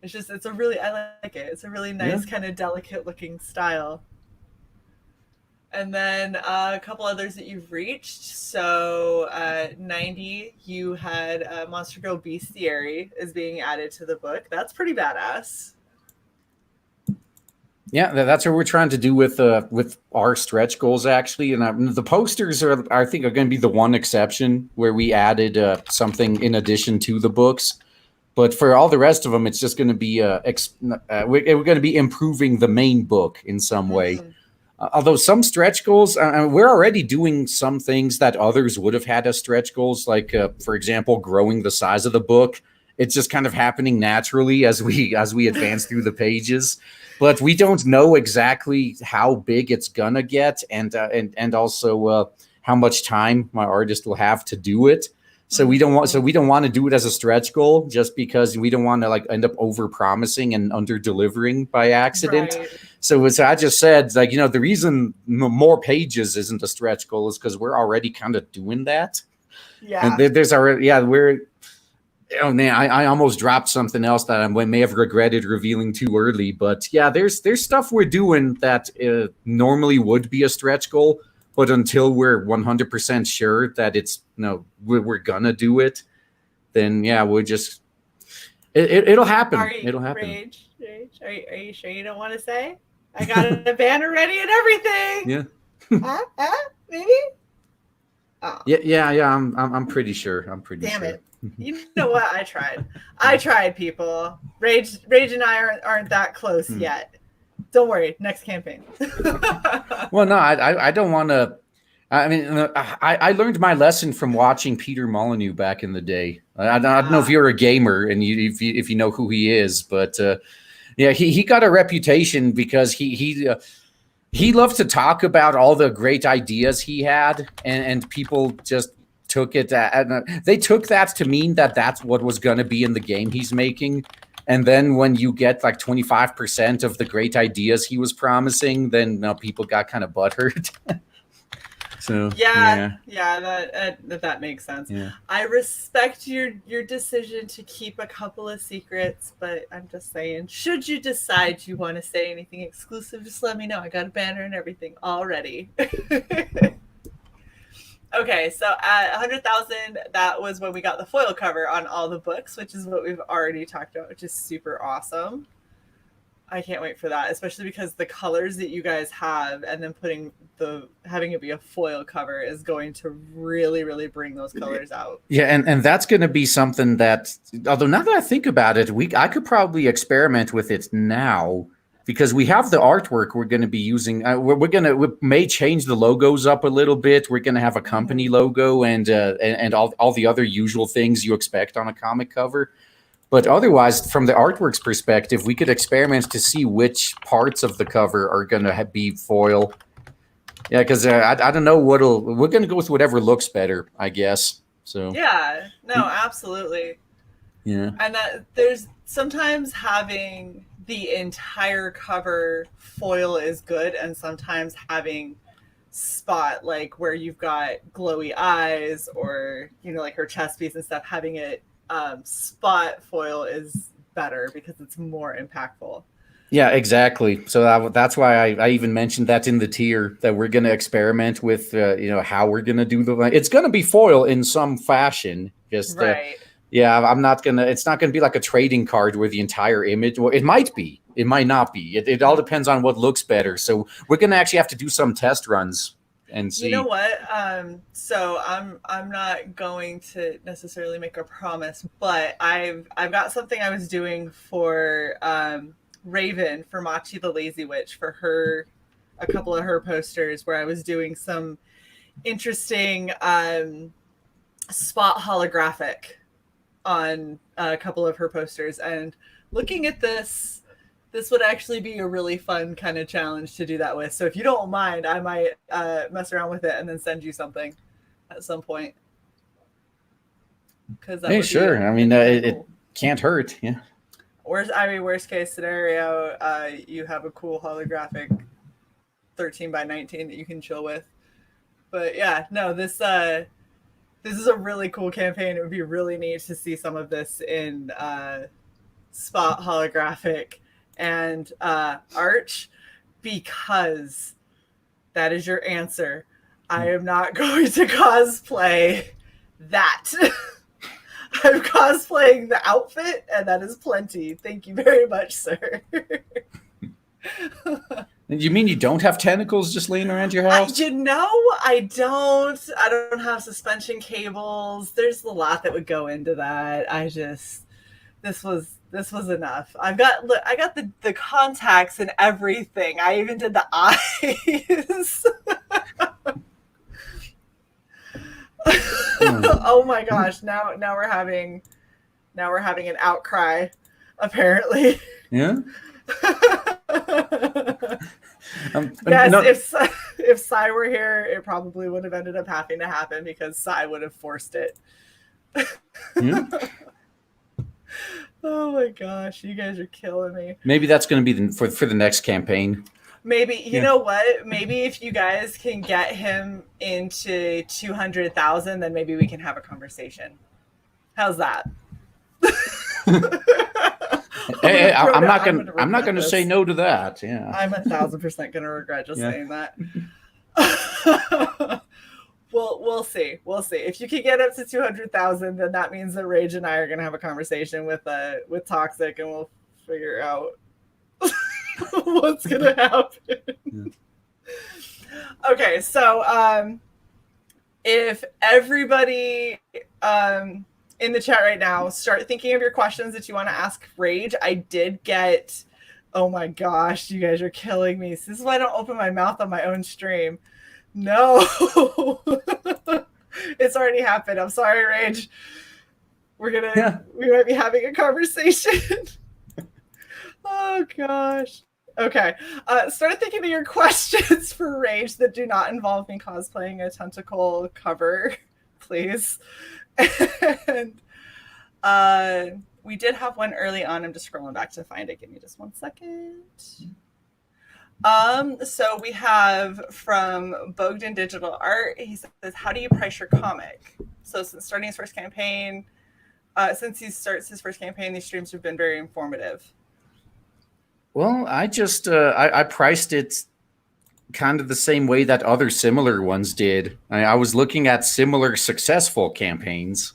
I like it. It's a really nice kind of delicate looking style. And then a couple others that you've reached. So 90, you had Monster Girl Bestiary is being added to the book. That's pretty badass. Yeah, that's what we're trying to do with our stretch goals, actually. And the posters I think, are going to be the one exception where we added something in addition to the books. But for all the rest of them, it's just going to be we're going to be improving the main book in some way. Although some stretch goals, we're already doing some things that others would have had as stretch goals, like for example, growing the size of the book. It's just kind of happening naturally as we advance through the pages. But we don't know exactly how big it's gonna get, and also how much time my artist will have to do it. So we don't want to do it as a stretch goal, just because we don't want to like end up over promising and under delivering by accident. Right. So as I just said, like, you know, the reason more pages isn't a stretch goal is because we're already kind of doing that. Yeah. And there's already oh man, I almost dropped something else that I may have regretted revealing too early. But yeah, there's stuff we're doing that normally would be a stretch goal. But until we're 100% sure that it's, you know, we're gonna do it, then yeah, we'll just it'll happen. It'll happen. Rage. Are you sure you don't want to say? I got a banner ready and everything. Yeah. Maybe. Oh. Yeah. I'm pretty sure. Damn it. You know what? I tried, people. Rage and I aren't that close yet. Don't worry, next campaign. Well, no, I don't want to. I mean, I learned my lesson from watching Peter Molyneux back in the day. I don't know if you're a gamer and if you know who he is, but yeah, he got a reputation because he loved to talk about all the great ideas he had, and people just took it. They took that to mean that that's what was going to be in the game he's making. And then when you get like 25% of the great ideas he was promising, then people got kind of butthurt. So yeah, that makes sense. Yeah. I respect your decision to keep a couple of secrets, but I'm just saying, should you decide you want to say anything exclusive, just let me know. I got a banner and everything already. Okay, so at 100,000, that was when we got the foil cover on all the books, which is what we've already talked about, which is super awesome. I can't wait for that, especially because the colors that you guys have, and then having it be a foil cover is going to really, really bring those colors out. Yeah, and that's going to be something that, although now that I think about it, I could probably experiment with it now. Because we have the artwork we're going to be using. We may change the logos up a little bit. We're going to have a company logo and all the other usual things you expect on a comic cover. But otherwise, from the artwork's perspective, we could experiment to see which parts of the cover are going to be foil. Yeah, because I don't know we're going to go with whatever looks better, I guess. So yeah, no, absolutely. Yeah, and that there's sometimes having the entire cover foil is good, and sometimes having spot, like where you've got glowy eyes or, you know, like her chest piece and stuff, having it spot foil is better because it's more impactful. Yeah, exactly. So that's why I even mentioned that in the tier that we're going to experiment with, how we're going to do it's going to be foil in some fashion. Just, right. Yeah, it's not going to be like a trading card where the entire image, well, it might be, it might not be. It all depends on what looks better. So we're going to actually have to do some test runs and see. You know what? So I'm not going to necessarily make a promise, but I've got something I was doing for Raven, for Machi the Lazy Witch, for her, a couple of her posters, where I was doing some interesting spot holographic on a couple of her posters, and looking at this would actually be a really fun kind of challenge to do that with. So if you don't mind, I might mess around with it and then send you something at some point. Hey, sure. I mean, it can't hurt. Yeah. Worst case scenario, you have a cool holographic 13x19 that you can chill with. But yeah, no, this is a really cool campaign. It would be really neat to see some of this in spot holographic and Arch, because that is your answer. I am not going to cosplay that. I'm cosplaying the outfit, and that is plenty. Thank you very much, sir. You mean you don't have tentacles just laying around your house? I don't have suspension cables. There's a lot that would go into that. This was enough. I got the contacts and everything. I even did the eyes. Oh my gosh! Now we're having an outcry, apparently. Yeah. Yes, if Sai were here, it probably would have ended up having to happen because Sai would have forced it. Yeah. Oh my gosh, you guys are killing me. Maybe that's going to be for the next campaign. Maybe, you know what? Maybe if you guys can get him into 200,000, then maybe we can have a conversation. How's that? Hey, I'm not going to say no to that. Yeah. I'm 1,000% going to regret just saying that. We'll see. If you can get up to 200,000, then that means that Rage and I are going to have a conversation with Toxic, and we'll figure out what's going to happen. Yeah. Okay, so if everybody in the chat right now, start thinking of your questions that you want to ask Rage. I did get, oh my gosh, you guys are killing me. This is why I don't open my mouth on my own stream. No. It's already happened. I'm sorry, Rage. We might be having a conversation. Oh gosh. Okay. Start thinking of your questions for Rage that do not involve me cosplaying a tentacle cover, please. And we did have one early on. I'm just scrolling back to find it. Give me just 1 second. So we have from Bogdan Digital Art. He says, how do you price your comic? So since starting his first campaign, since he starts his first campaign, these streams have been very informative. Well, I just I priced it kind of the same way that other similar ones did. I was looking at similar successful campaigns,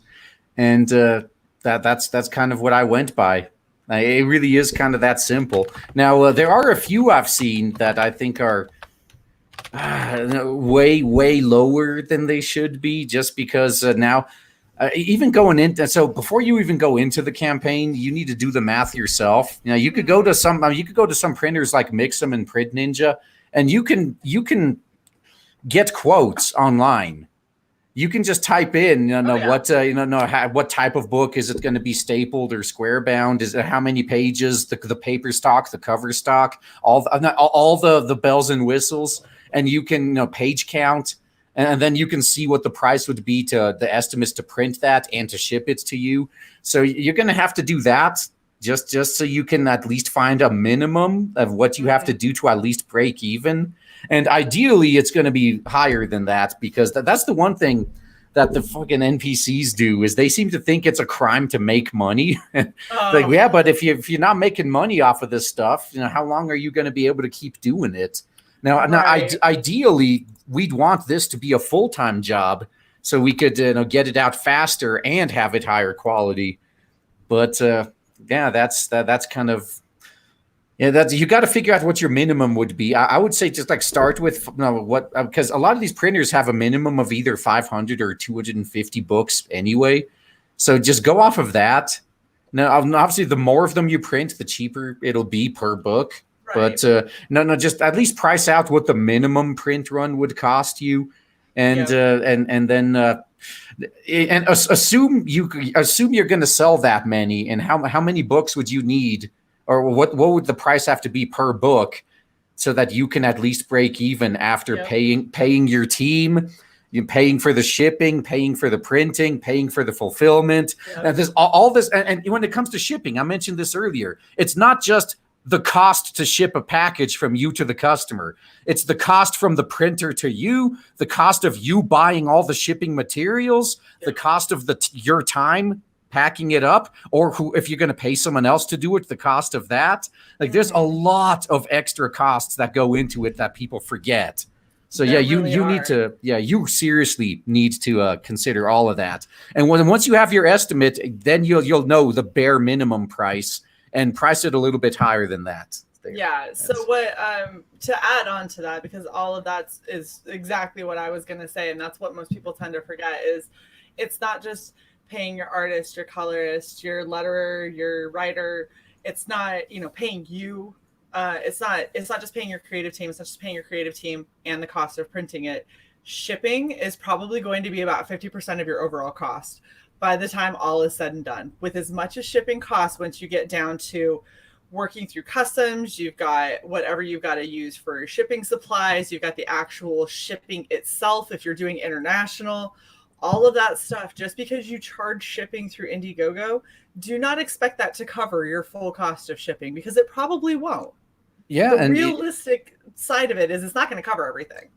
and that's kind of what I went by. It really is kind of that simple. Now, there are a few I've seen that I think are way lower than they should be, just because now even going into, so before you even go into the campaign, you need to do the math yourself. You know, you could go to some printers like Mixam and Print Ninja, and you can get quotes online. You can just type in, what type of book is it going to be, stapled or square bound? Is it how many pages, the paper stock, the cover stock, all the bells and whistles, and you can page count, and then you can see what the price would be to the estimates to print that and to ship it to you. So you're going to have to do that. just so you can at least find a minimum of what you have to do to at least break even. And ideally, it's going to be higher than that, because that's the one thing that the fucking NPCs do, is they seem to think it's a crime to make money. Like, yeah, but if you're not making money off of this stuff, how long are you going to be able to keep doing it? Now, ideally, we'd want this to be a full-time job so we could get it out faster and have it higher quality. But yeah, that's kind of, that's, you got to figure out what your minimum would be. I would say just like start with because a lot of these printers have a minimum of either 500 or 250 books anyway. So just go off of that. Now, obviously, the more of them you print, the cheaper it'll be per book. Right. But no, just at least price out what the minimum print run would cost you, and then assume you're going to sell that many, and how many books would you need, or what would the price have to be per book, so that you can at least break even after paying your team, paying for the shipping, paying for the printing, paying for the fulfillment. And this all this, and when it comes to shipping, I mentioned this earlier. It's not just the cost to ship a package from you to the customer. It's the cost from the printer to you, the cost of you buying all the shipping materials, the cost of your time packing it up, or if you're going to pay someone else to do it, the cost of that. Like, there's a lot of extra costs that go into it that people forget. So you seriously need to consider all of that. And once you have your estimate, then you'll know the bare minimum price, and price it a little bit higher than that. Yeah. So what, to add on to that, because all of that is exactly what I was going to say, and that's what most people tend to forget, is it's not just paying your artist, your colorist, your letterer, your writer. It's not, paying you. It's not just paying your creative team. It's not just paying your creative team and the cost of printing it. Shipping is probably going to be about 50% of your overall cost by the time all is said and done. With as much as shipping costs, once you get down to working through customs, you've got whatever you've got to use for shipping supplies, you've got the actual shipping itself if you're doing international, all of that stuff. Just because you charge shipping through Indiegogo, do not expect that to cover your full cost of shipping, because it probably won't. Yeah, the realistic side of it is it's not going to cover everything.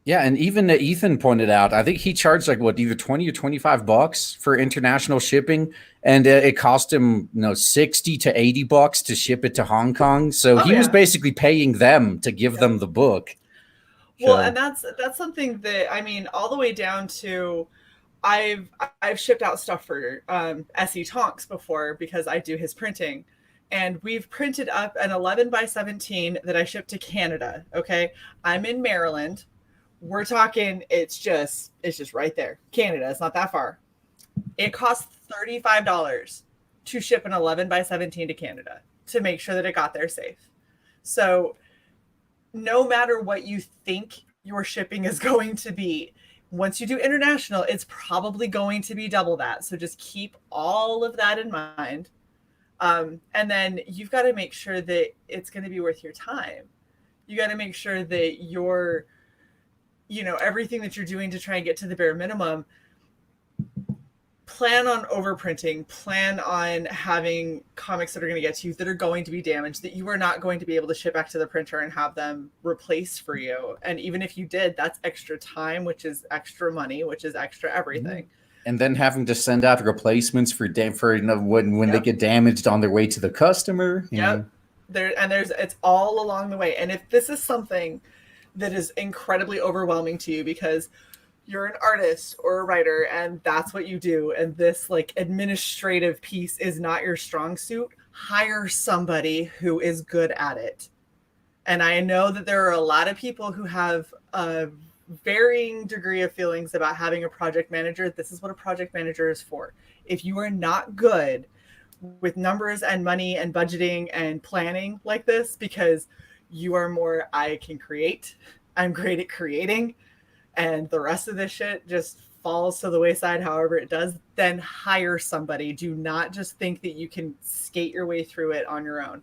Yeah, and even Ethan pointed out, I think he charged like either $20 or $25 for international shipping, and it cost him $60 to $80 to ship it to Hong Kong. So he was basically paying them to give them the book. Well, and that's something that, all the way down to, I've shipped out stuff for S.E. Tonks before, because I do his printing. And we've printed up an 11 by 17 that I shipped to Canada. Okay, I'm in Maryland. We're talking, it's just right there. Canada, it's not that far. It costs $35 to ship an 11 by 17 to Canada to make sure that it got there safe. So no matter what you think your shipping is going to be, once you do international, it's probably going to be double that. So just keep all of that in mind. And then you've got to make sure that it's going to be worth your time. You got to make sure that you're, everything that you're doing to try and get to the bare minimum, plan on overprinting, plan on having comics that are going to get to you that are going to be damaged, that you are not going to be able to ship back to the printer and have them replaced for you. And even if you did, that's extra time, which is extra money, which is extra everything. And then having to send out replacements for when they get damaged on their way to the customer. It's all along the way. And if this is something that is incredibly overwhelming to you because you're an artist or a writer and that's what you do, and this administrative piece is not your strong suit, hire somebody who is good at it. And I know that there are a lot of people who have a varying degree of feelings about having a project manager. This is what a project manager is for. If you are not good with numbers and money and budgeting and planning like this, because you are more, I can create, I'm great at creating, and the rest of this shit just falls to the wayside however it does, then hire somebody. Do not just think that you can skate your way through it on your own.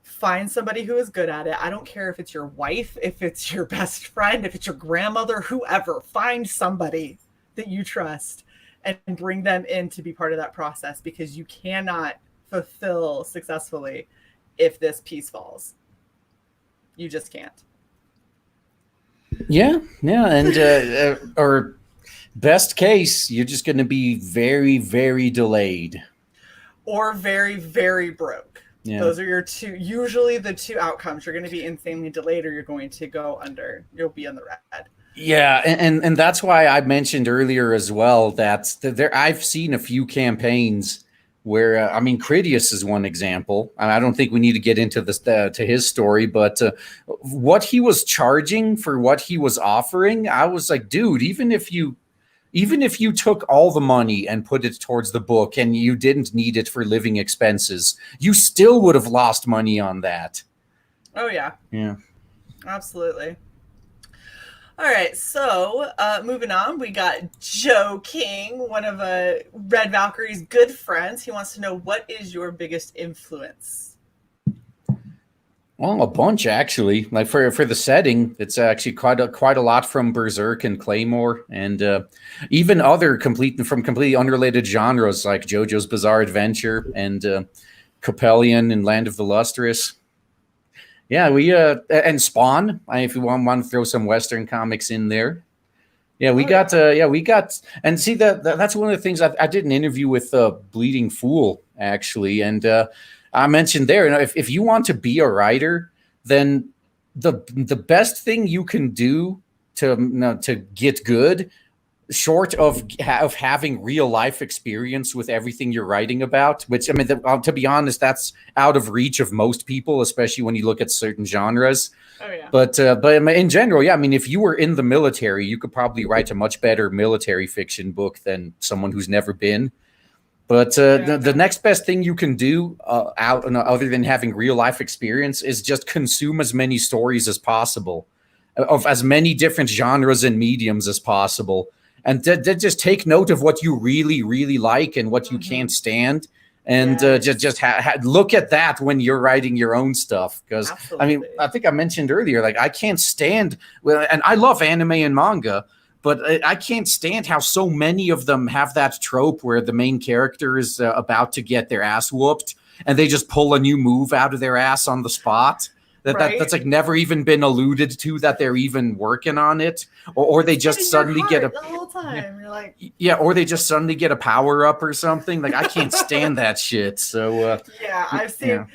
Find somebody who is good at it. I don't care if it's your wife, if it's your best friend, if it's your grandmother, whoever. Find somebody that you trust and bring them in to be part of that process, because you cannot fulfill successfully if this piece falls. You just can't. Yeah, and or best case, you're just going to be very, very delayed, or very, very broke. Yeah. Those are your usually the two outcomes. You're going to be insanely delayed, or you're going to go under. You'll be in the red. Yeah, and that's why I mentioned earlier as well that there I've seen a few campaigns where Critias is one example. I don't think we need to get into this to his story, but what he was charging for what he was offering, I was like, dude, even if you took all the money and put it towards the book and you didn't need it for living expenses, you still would have lost money on that. Oh yeah. Yeah. Absolutely. All right, so moving on, we got Joe King, one of Red Valkyrie's good friends. He wants to know, what is your biggest influence? Well, a bunch, actually. Like for the setting, it's actually quite a lot from Berserk and Claymore, and even other completely unrelated genres like JoJo's Bizarre Adventure and Capellion and Land of the Illustrious. Yeah, we and Spawn. If you want to throw some Western comics in there, we got, and see that's one of the things I did an interview with Bleeding Fool actually, and I mentioned there, if you want to be a writer, then the best thing you can do to get good, short of having real life experience with everything you're writing about, which to be honest, that's out of reach of most people, especially when you look at certain genres. Oh yeah. But in general, yeah, if you were in the military, you could probably write a much better military fiction book than someone who's never been. But the next best thing you can do other than having real life experience is just consume as many stories as possible of as many different genres and mediums as possible. And just take note of what you really, really like and what you can't stand. And just look at that when you're writing your own stuff. Because, I think I mentioned earlier, like, I can't stand, and I love anime and manga, but I can't stand how so many of them have that trope where the main character is about to get their ass whooped and they just pull a new move out of their ass on the spot. That's like never even been alluded to that they're even working on it, or they just suddenly get the whole time. You're like, or they just suddenly get a power up or something. Like, I can't stand that shit. So I've seen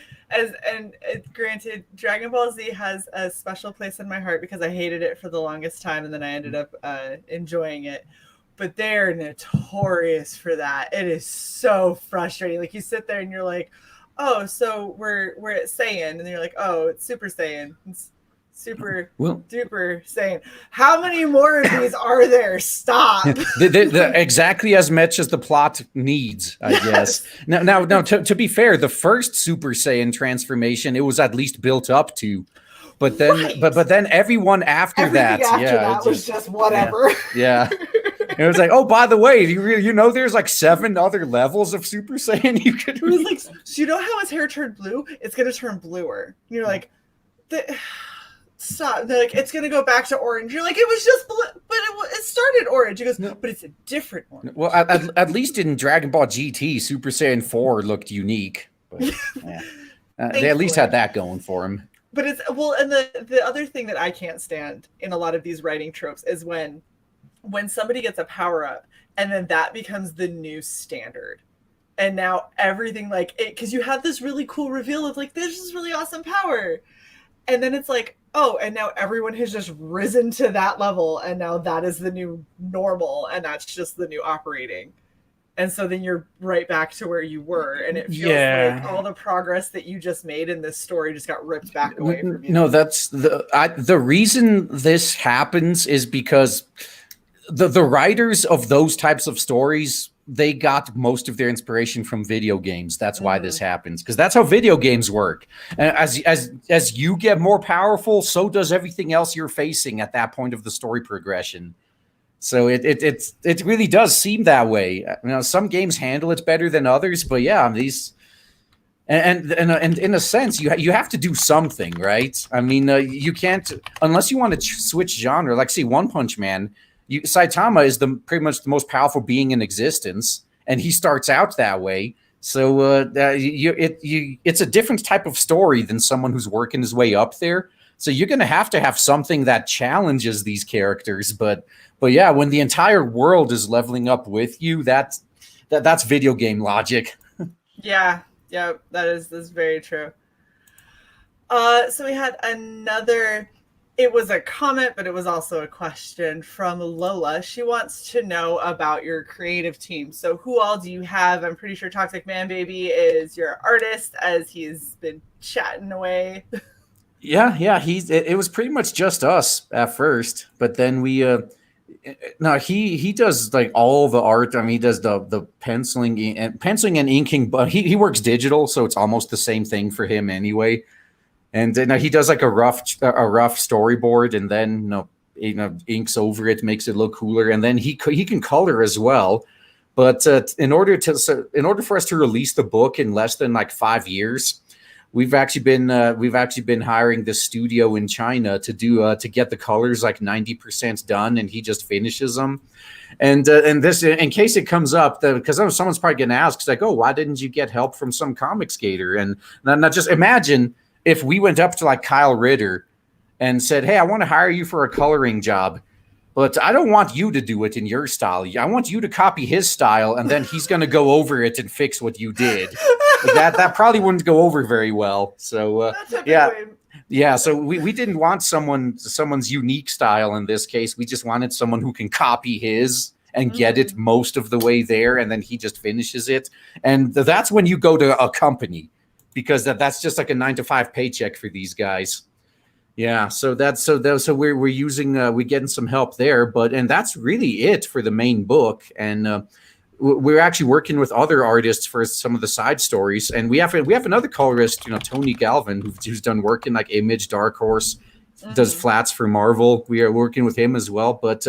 granted, Dragon Ball Z has a special place in my heart because I hated it for the longest time and then I ended up enjoying it. But they're notorious for that. It is so frustrating. Like, you sit there and you're like, oh, so we're at Saiyan, and you're like, oh, it's Super Saiyan. It's super duper Saiyan. How many more of these are there? Stop. Exactly as much as the plot needs, I guess. Now, to be fair, the first Super Saiyan transformation, it was at least built up to. But then, but then everyone after that was just whatever. Yeah. It was like, oh, by the way, you know, there's like 7 other levels of Super Saiyan you could. It was like, so you know how his hair turned blue? It's gonna turn bluer. And you're like, stop. They're like, it's gonna go back to orange. You're like, it was just blue, but it started orange. He goes, no, but it's a different orange. Well, at least in Dragon Ball GT, Super Saiyan 4 looked unique. But, they at least had that going for him. But and the other thing that I can't stand in a lot of these writing tropes is when somebody gets a power up and then that becomes the new standard. And now everything, like, it, because you have this really cool reveal of like, this is really awesome power. And then it's like, oh, and now everyone has just risen to that level. And now that is the new normal. And that's just the new operating. And so then you're right back to where you were. And it feels like all the progress that you just made in this story just got ripped back away from you. No, that's the reason this happens is because the writers of those types of stories, they got most of their inspiration from video games. That's why this happens, because that's how video games work. And as you get more powerful, so does everything else you're facing at that point of the story progression. So it really does seem that way. You know, some games handle it better than others, but yeah, these and in a sense, you have to do something, right? I mean, you can't unless you want to switch genre. Like, see, One Punch Man. Saitama is pretty much the most powerful being in existence, and he starts out that way. So it's a different type of story than someone who's working his way up there. So you're going to have something that challenges these characters. But yeah, when the entire world is leveling up with you, that's video game logic. Yeah, that's very true. So we had another. It was a comment, but it was also a question from Lola. She wants to know about your creative team. So who all do you have? I'm pretty sure Toxic Man Baby is your artist, as he's been chatting away. Yeah. It was pretty much just us at first, but then we no, he does like all the art. I mean, he does the penciling and inking, but he works digital, so it's almost the same thing for him anyway. And then he does like a rough storyboard, and then inks over it, makes it look cooler, and then he can color as well. But in order for us to release the book in less than like 5 years, we've actually been hiring this studio in China to get the colors like 90% done, and he just finishes them. And this, in case it comes up, because someone's probably going to ask, it's like, oh, why didn't you get help from some comic skater? And not just imagine if we went up to like Kyle Ritter and said, hey, I want to hire you for a coloring job, but I don't want you to do it in your style. I want you to copy his style, and then he's going to go over it and fix what you did. That probably wouldn't go over very well. So yeah. So we didn't want someone's unique style in this case. We just wanted someone who can copy his and get it most of the way there, and then he just finishes it. And that's when you go to a company, because that's just like a 9-to-5 paycheck for these guys. Yeah, so we're getting some help there, and that's really it for the main book. And we're actually working with other artists for some of the side stories, and we have another colorist, Tony Galvin, who's done work in like Image, Dark Horse, does flats for Marvel. We are working with him as well, but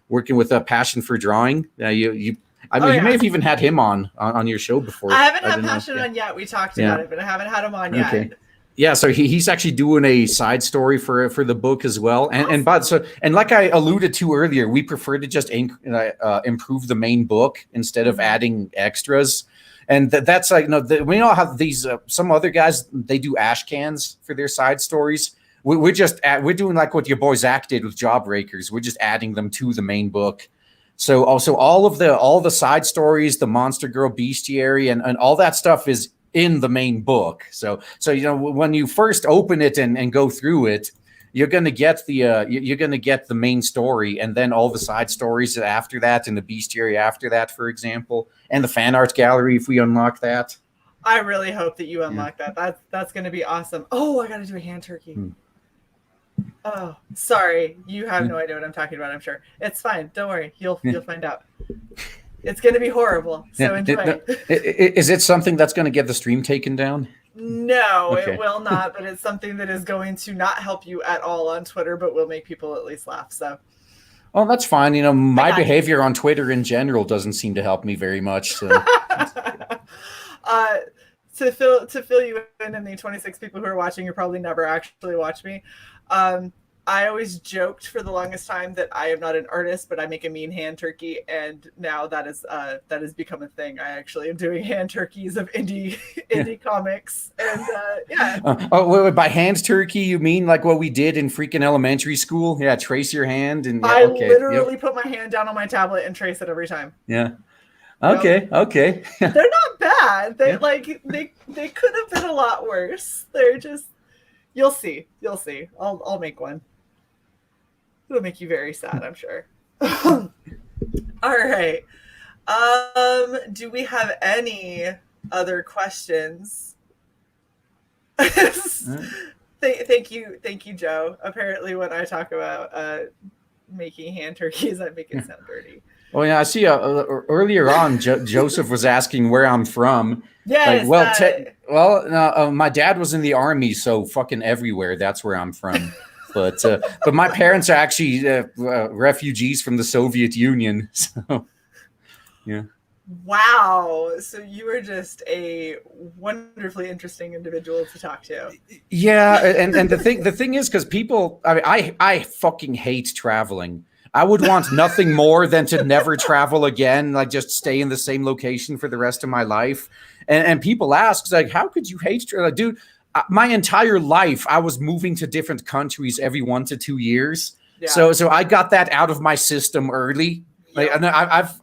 working with a passion for drawing. You may have even had him on your show before. I haven't had Passion on yet. We talked about it, but I haven't had him on yet. Yeah, so he's actually doing a side story for the book as well. And like I alluded to earlier, we prefer to just improve the main book instead of adding extras. And that's like, we all have these some other guys, they do ash cans for their side stories. We're doing like what your boy Zach did with Jawbreakers. We're just adding them to the main book. So also all the side stories, the Monster Girl bestiary, and all that stuff is in the main book. So when you first open it and go through it, you're gonna get the main story, and then all the side stories after that, and the bestiary after that, for example, and the fan art gallery if we unlock that. I really hope that you unlock that. That's gonna be awesome. Oh, I gotta do a hand turkey. Oh, sorry. You have no idea what I'm talking about, I'm sure. It's fine. Don't worry. You'll find out. It's going to be horrible. So enjoy. Is it something that's going to get the stream taken down? No, okay. It will not, but it's something that is going to not help you at all on Twitter, but will make people at least laugh. So. Oh, that's fine. My behavior on Twitter in general doesn't seem to help me very much. So. To fill you in, and the 26 people who are watching, you probably never actually watch me. I always joked for the longest time that I am not an artist, but I make a mean hand turkey, and now that has become a thing. I actually am doing hand turkeys of indie comics, and wait, by hand turkey you mean like what we did in freaking elementary school? Yeah, trace your hand, and I literally put my hand down on my tablet and trace it every time. Yeah. Okay. Okay. They're not bad. They they could have been a lot worse. They're just. You'll see. I'll make one. It'll make you very sad, I'm sure. All right. Do we have any other questions? Thank you, Joe. Apparently, when I talk about making hand turkeys, I make it sound dirty. Oh yeah, I see. Earlier on, Joseph was asking where I'm from. Yes. My dad was in the army, so fucking everywhere. That's where I'm from. But my parents are actually refugees from the Soviet Union. So, yeah. Wow. So you are just a wonderfully interesting individual to talk to. Yeah, and the thing is, because people, I fucking hate traveling. I would want nothing more than to never travel again, like just stay in the same location for the rest of my life. And people ask, like, how could you hate travel? Like, dude, my entire life, I was moving to different countries every 1 to 2 years. Yeah. So I got that out of my system early. Like, and I've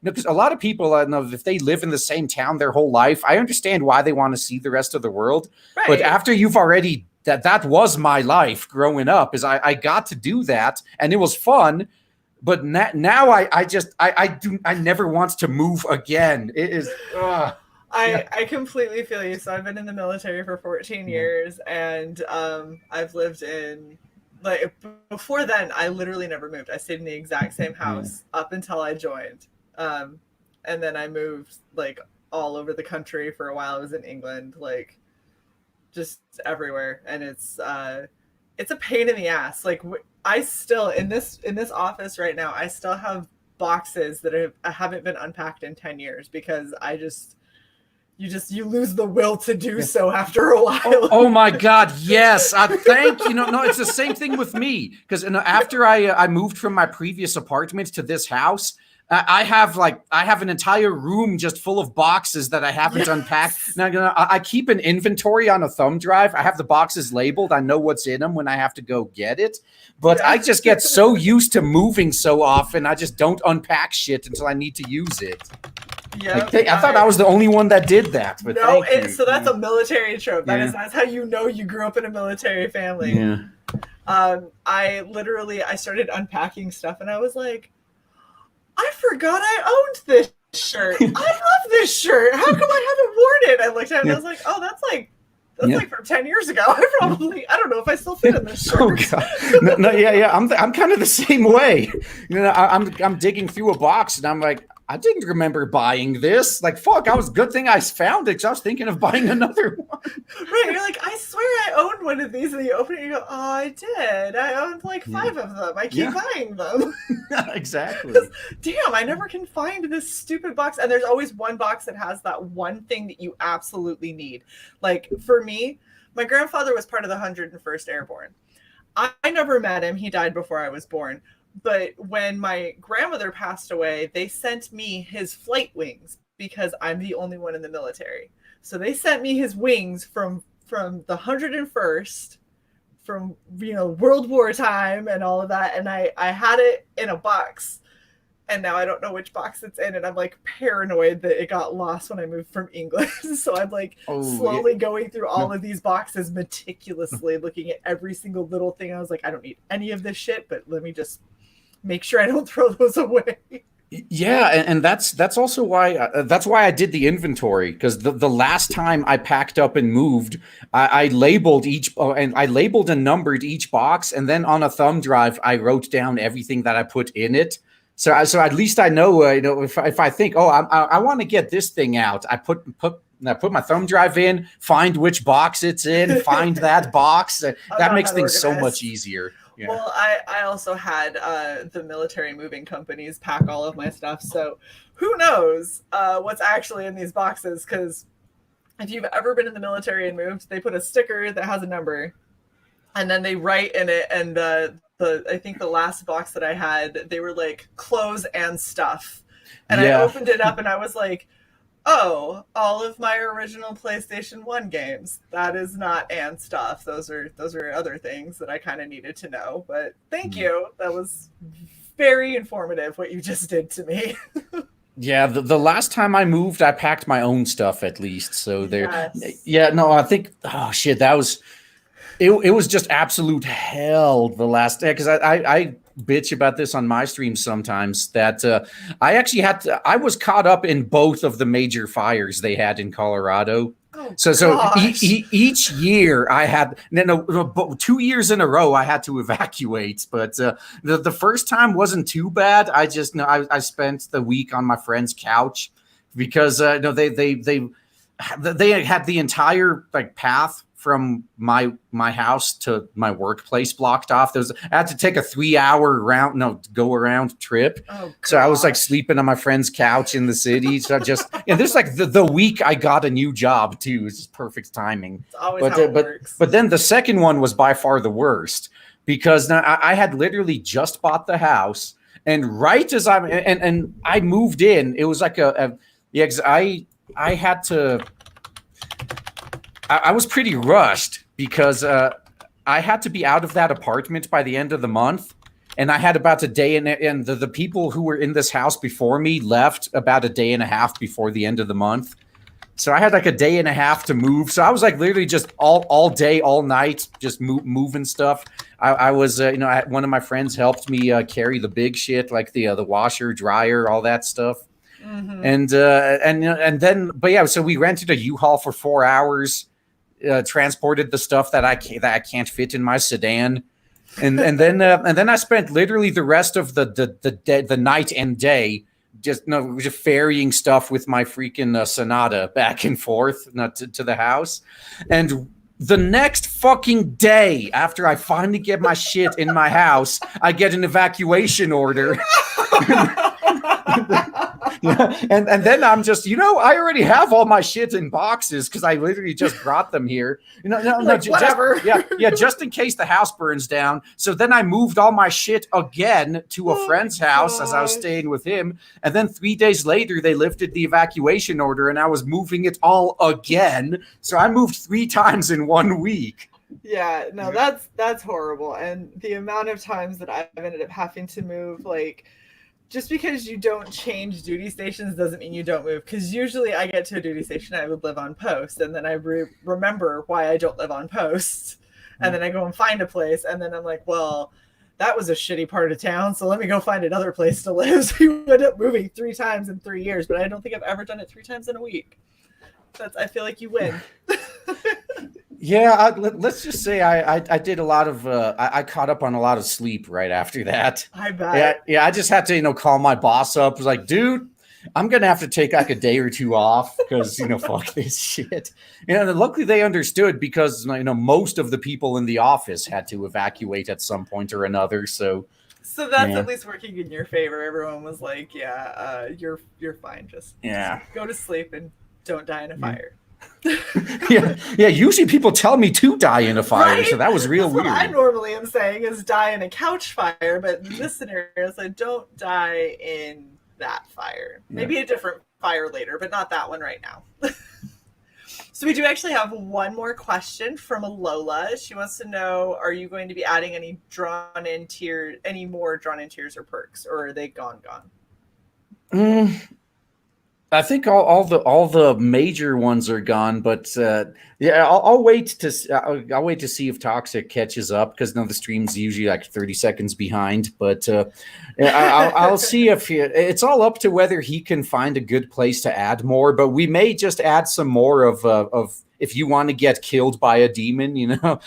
because a lot of people, I know if they live in the same town their whole life, I understand why they want to see the rest of the world. Right. But after you've already, that was my life growing up, is I got to do that, and it was fun. But now I never want to move again. It is. I completely feel you. So I've been in the military for 14 years, and I've lived in, like, before then, I literally never moved. I stayed in the exact same house up until I joined. And then I moved, like, all over the country for a while. I was in England, like, just everywhere. And it's a pain in the ass. Like, I still, in this office right now, I still have boxes that haven't been unpacked in 10 years because you lose the will to do so after a while. Oh my God, yes. Thank you. No, it's the same thing with me. Because after I moved from my previous apartment to this house, I have an entire room just full of boxes that I haven't unpacked. Now I keep an inventory on a thumb drive. I have the boxes labeled. I know what's in them when I have to go get it. But I just get so used to moving so often, I just don't unpack shit until I need to use it. Yeah, I thought I was the only one that did that. But no, so that's a military trope. That's how you know you grew up in a military family. Yeah. I started unpacking stuff, and I was like, I forgot I owned this shirt. I love this shirt. How come I haven't worn it? I looked at it and I was like, oh, that's like from 10 years ago. I don't know if I still fit in this shirt. Oh God. No, yeah. I'm kind of the same way. I'm digging through a box and I'm like, I didn't remember buying this. Like, fuck, good thing I found it because I was thinking of buying another one. Right, you're like, I swear I owned one of these, and you open it and you go, oh, I did. I owned like 5 of them. I keep buying them. Exactly. Damn, I never can find this stupid box. And there's always one box that has that one thing that you absolutely need. Like, for me, my grandfather was part of the 101st Airborne. I never met him. He died before I was born. But when my grandmother passed away, they sent me his flight wings because I'm the only one in the military. So they sent me his wings from the 101st, from World War time and all of that. And I had it in a box. And now I don't know which box it's in. And I'm like paranoid that it got lost when I moved from England. So I'm like slowly going through all of these boxes meticulously, looking at every single little thing. I was like, I don't need any of this shit, but let me just make sure I don't throw those away. Yeah, and that's also why I did the inventory, because the last time I packed up and moved, I labeled and numbered each box, and then on a thumb drive I wrote down everything that I put in it. So at least I know, if I think, I want to get this thing out, I put my thumb drive in, find which box it's in, find that box. That makes things so much easier. Yeah. Well, I also had the military moving companies pack all of my stuff. So who knows what's actually in these boxes? Because if you've ever been in the military and moved, they put a sticker that has a number, and then they write in it. And I think the last box that I had, they were like clothes and stuff. And I opened it up and I was like, oh, all of my original PlayStation 1 games. That is not and stuff. Those are other things that I kind of needed to know. But thank you. That was very informative what you just did to me. Yeah, the last time I moved, I packed my own stuff at least. So there. Yes. Yeah, no, I think that was it was just absolute hell the last day, because I bitch about this on my stream sometimes, that I actually I was caught up in both of the major fires they had in Colorado. Oh, so each year I had 2 years in a row I had to evacuate, but the first time wasn't too bad. I spent the week on my friend's couch because they they had the entire like path from my house to my workplace blocked off. I had to take a 3-hour go around trip. Oh, so I was like gosh. sleeping on my friend's couch in the city. So this like the week I got a new job too. It's just perfect timing. It's always how it works. But then the second one was by far the worst because now I had literally just bought the house, and right as I moved in, it was like I had to. I was pretty rushed because I had to be out of that apartment by the end of the month. And I had about a day, and the people who were in this house before me left about a day and a half before the end of the month. So I had like a day and a half to move. So I was like literally just all day, all night, just moving stuff. I was, one of my friends helped me carry the big shit, like the washer, dryer, all that stuff. Mm-hmm. And then, but yeah, so we rented a U-Haul for 4 hours. Transported the stuff that I can't fit in my sedan, and then I spent literally the rest of the night and day just ferrying stuff with my freaking Sonata back and forth to the house. And the next fucking day after I finally get my shit in my house, I get an evacuation order. Yeah. And then I'm just, I already have all my shit in boxes because I literally just brought them here. Whatever. Just in case the house burns down. So then I moved all my shit again to a friend's house as I was staying with him. And then 3 days later, they lifted the evacuation order and I was moving it all again. So I moved 3 times in 1 week. Yeah, no, that's horrible. And the amount of times that I've ended up having to move, like, just because you don't change duty stations doesn't mean you don't move. Because usually I get to a duty station, I would live on post, and then I remember why I don't live on post. And then I go and find a place, and then I'm like, well, that was a shitty part of town, so let me go find another place to live. So you end up moving 3 times in 3 years, but I don't think I've ever done it 3 times in a week. I feel like you win. Yeah, let's just say I did a lot of I caught up on a lot of sleep right after that. I bet. Yeah. I just had to call my boss up. I was like, dude, I'm gonna have to take like a day or 2 off because fuck this shit. And luckily they understood because most of the people in the office had to evacuate at some point or another. So that's at least working in your favor. Everyone was like, yeah, you're fine. Just go to sleep and don't die in a fire. yeah. Usually people tell me to die in a fire, right? So that was real weird. What I normally am saying is die in a couch fire, but in this scenario, is don't die in that fire. Maybe a different fire later, but not that one right now. So we do actually have one more question from Lola. She wants to know: are you going to be adding any more drawn in tiers or perks, or are they gone? I think all the major ones are gone, but I'll wait to see if Toxic catches up because the stream's usually like 30 seconds behind. But I'll see if it's all up to whether he can find a good place to add more. But we may just add some more of if you want to get killed by a demon,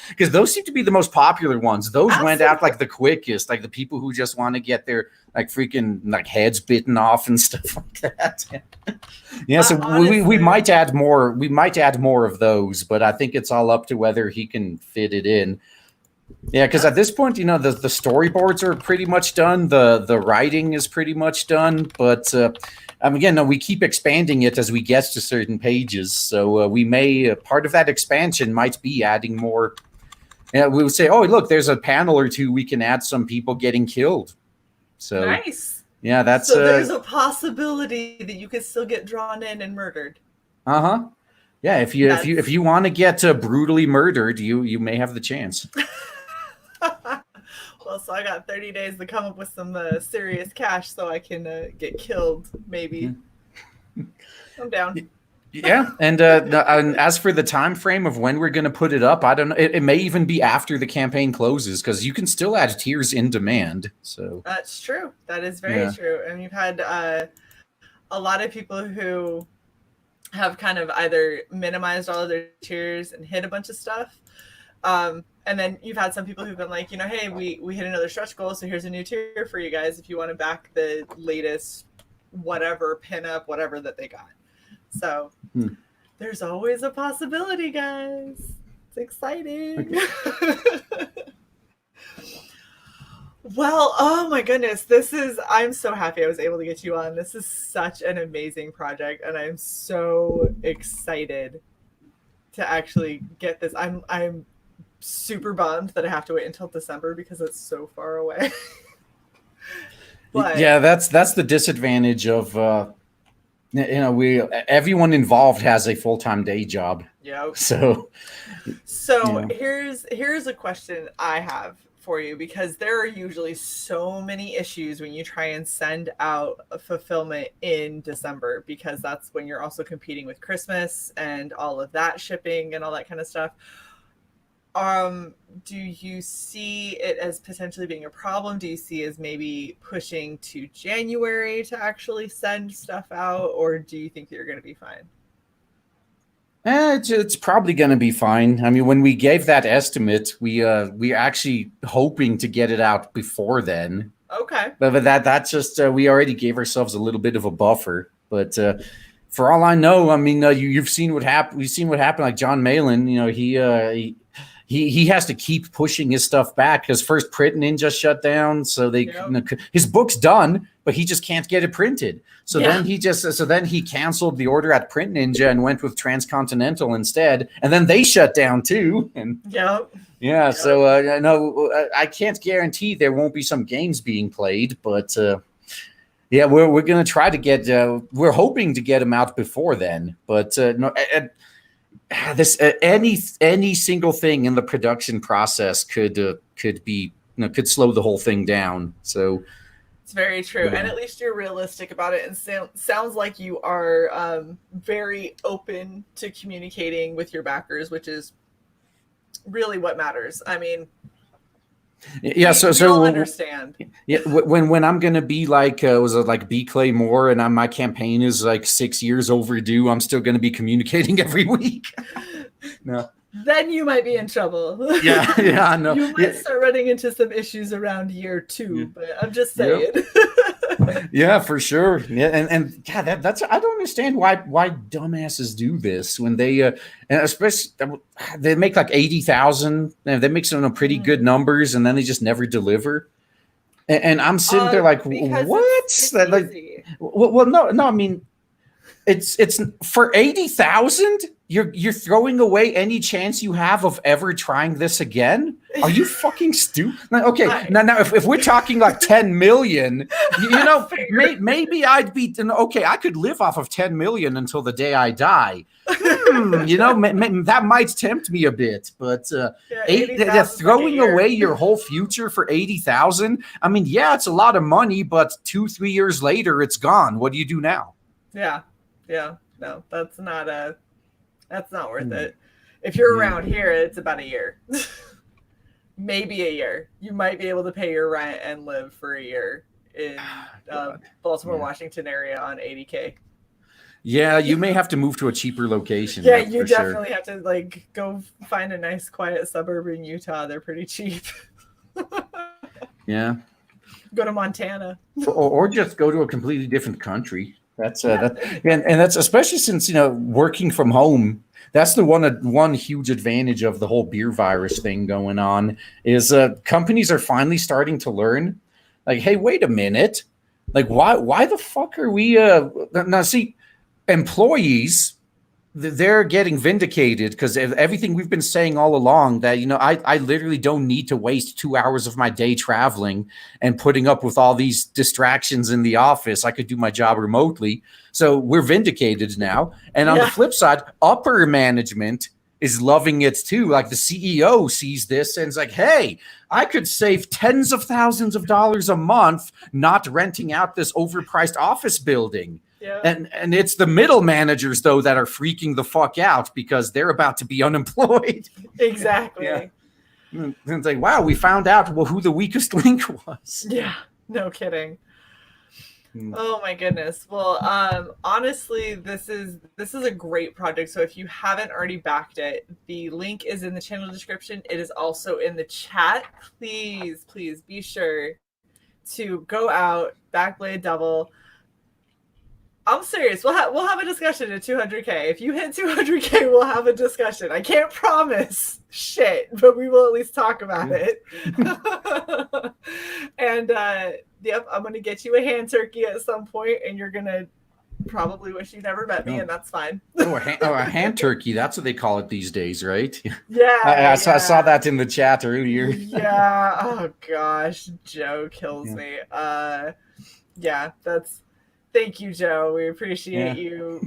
because those seem to be the most popular ones. Those went out like the quickest, like the people who just want to get their like freaking like heads bitten off and stuff like that. Yeah, so we might add more. We might add more of those, but I think it's all up to whether he can fit it in. Yeah, because at this point, the storyboards are pretty much done. The writing is pretty much done, but again, we keep expanding it as we get to certain pages. So we may part of that expansion might be adding more. Yeah, we would say, oh, look, there's a panel or 2 we can add some people getting killed. So nice. Yeah, that's so there's a possibility that you could still get drawn in and murdered. Yeah, if you want to get brutally murdered, you may have the chance. Well, so I got 30 days to come up with some serious cash so I can get killed. Maybe. I'm down. Yeah, and as for the time frame of when we're going to put it up, I don't know. It may even be after the campaign closes because you can still add tiers in demand. So that's true. That is very true. And you've had a lot of people who have kind of either minimized all of their tiers and hit a bunch of stuff. And then you've had some people who've been like, hey, we hit another stretch goal, so here's a new tier for you guys if you want to back the latest whatever pinup, whatever that they got. So There's always a possibility, guys. It's exciting. Okay. Well, oh my goodness. I'm so happy I was able to get you on. This is such an amazing project, and I'm so excited to actually get this. I'm super bummed that I have to wait until December because it's so far away. But Yeah, that's the disadvantage of we everyone involved has a full-time day job. yeah. So So here's a question I have for you, because there are usually so many issues when you try and send out a fulfillment in December, because that's when you're also competing with Christmas and all of that shipping and all that kind of stuff. Do you see it as potentially being a problem? Do you see as maybe pushing to January to actually send stuff out, or do you think that you're going to be fine? it's probably going to be fine. I mean, when we gave that estimate, we actually hoping to get it out before then. Okay. But that's just we already gave ourselves a little bit of a buffer. But for all I know, I mean, you've seen what happened. We've seen what happened. Like John Malin, he has to keep pushing his stuff back because first Print Ninja shut down, so his book's done, but he just can't get it printed. So then he canceled the order at Print Ninja and went with Transcontinental instead, and then they shut down too. And so no, I can't guarantee there won't be some games being played, but we're gonna try to get. We're hoping to get them out before then, but no. This any single thing in the production process could be could slow the whole thing down. So it's very true, and at least you're realistic about it, and sounds like you are very open to communicating with your backers, which is really what matters. I mean, so understand. Yeah, when I'm gonna be like was it like B Claymore, and my campaign is like 6 years overdue, I'm still gonna be communicating every week. No. Then you might be in trouble. Yeah, I know. You might start running into some issues around year 2, but I'm just saying. Yeah, for sure. Yeah, and God, that's I don't understand why dumbasses do this when they and especially they make like 80,000. They make some pretty good numbers, and then they just never deliver. And I'm sitting there like, what? It's like, well, no. I mean, it's for 80,000. You're throwing away any chance you have of ever trying this again. Are you fucking stupid? Okay, now if we're talking like 10 million, maybe I'd be okay. I could live off of 10 million until the day I die. That might tempt me a bit, but throwing away your whole future for 80,000. I mean, yeah, it's a lot of money, but 2-3 years later, it's gone. What do you do now? Yeah, no, that's not worth it. If you're around here, it's about a year. Maybe a year. You might be able to pay your rent and live for a year in Baltimore, Washington area on $80K. Yeah, you may have to move to a cheaper location. Yeah, you definitely have to like go find a nice quiet suburb in Utah. They're pretty cheap. Yeah. Go to Montana. or just go to a completely different country. That's that's especially since working from home. That's the one huge advantage of the whole beer virus thing going on is companies are finally starting to learn, like, hey, wait a minute, like why the fuck are we now see employees, they're getting vindicated because everything we've been saying all along that, I literally don't need to waste 2 hours of my day traveling and putting up with all these distractions in the office. I could do my job remotely. So we're vindicated now. And on the flip side, upper management is loving it too. Like the CEO sees this and is like, hey, I could save tens of thousands of dollars a month not renting out this overpriced office building. Yeah. And it's the middle managers, though, that are freaking the fuck out because they're about to be unemployed. Exactly. Yeah. And it's like, wow, we found out who the weakest link was. Yeah, no kidding. Oh my goodness. Well, honestly, this is a great project. So if you haven't already backed it, the link is in the channel description. It is also in the chat. Please be sure to go out, Backblade Double. I'm serious. We'll have a discussion at 200K. If you hit 200K, we'll have a discussion. I can't promise shit, but we will at least talk about it. And yep, I'm gonna get you a hand turkey at some point, and you're gonna probably wish you never met me, and that's fine. A hand turkey. That's what they call it these days, right? Yeah, I saw that in the chat earlier. Yeah. Oh gosh, Joe kills me. Yeah, that's. Thank you, Joe. We appreciate you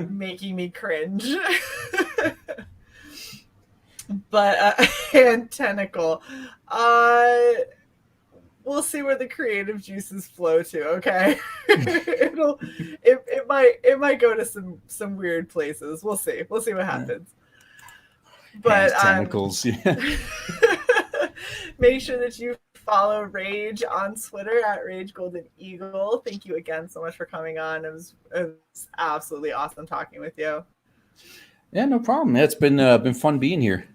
making me cringe. But hand tentacle. We'll see where the creative juices flow to. Okay, it might go to some weird places. We'll see. We'll see what happens. But tentacles. Make sure that you follow Rage on Twitter at Rage Golden Eagle. Thank you again so much for coming on. It was absolutely awesome talking with you. Yeah, no problem. It's been fun being here.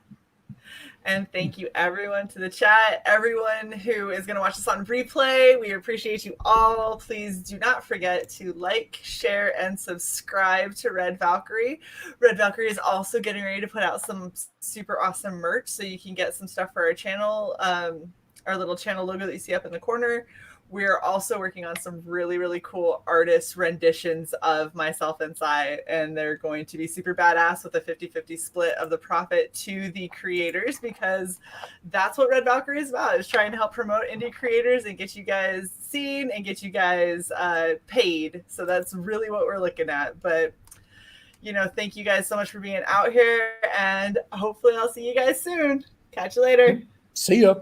And thank you, everyone, to the chat, everyone who is going to watch this on replay. We appreciate you all. Please do not forget to like, share, and subscribe to Red Valkyrie. Red Valkyrie is also getting ready to put out some super awesome merch, so you can get some stuff for our channel, our little channel logo that you see up in the corner. We're also working on some really, really cool artist renditions of myself and Shae, and they're going to be super badass with a 50-50 split of the profit to the creators, because that's what Red Valkyrie is about, is trying to help promote indie creators and get you guys seen and get you guys paid. So that's really what we're looking at. But, thank you guys so much for being out here, and hopefully I'll see you guys soon. Catch you later. See ya.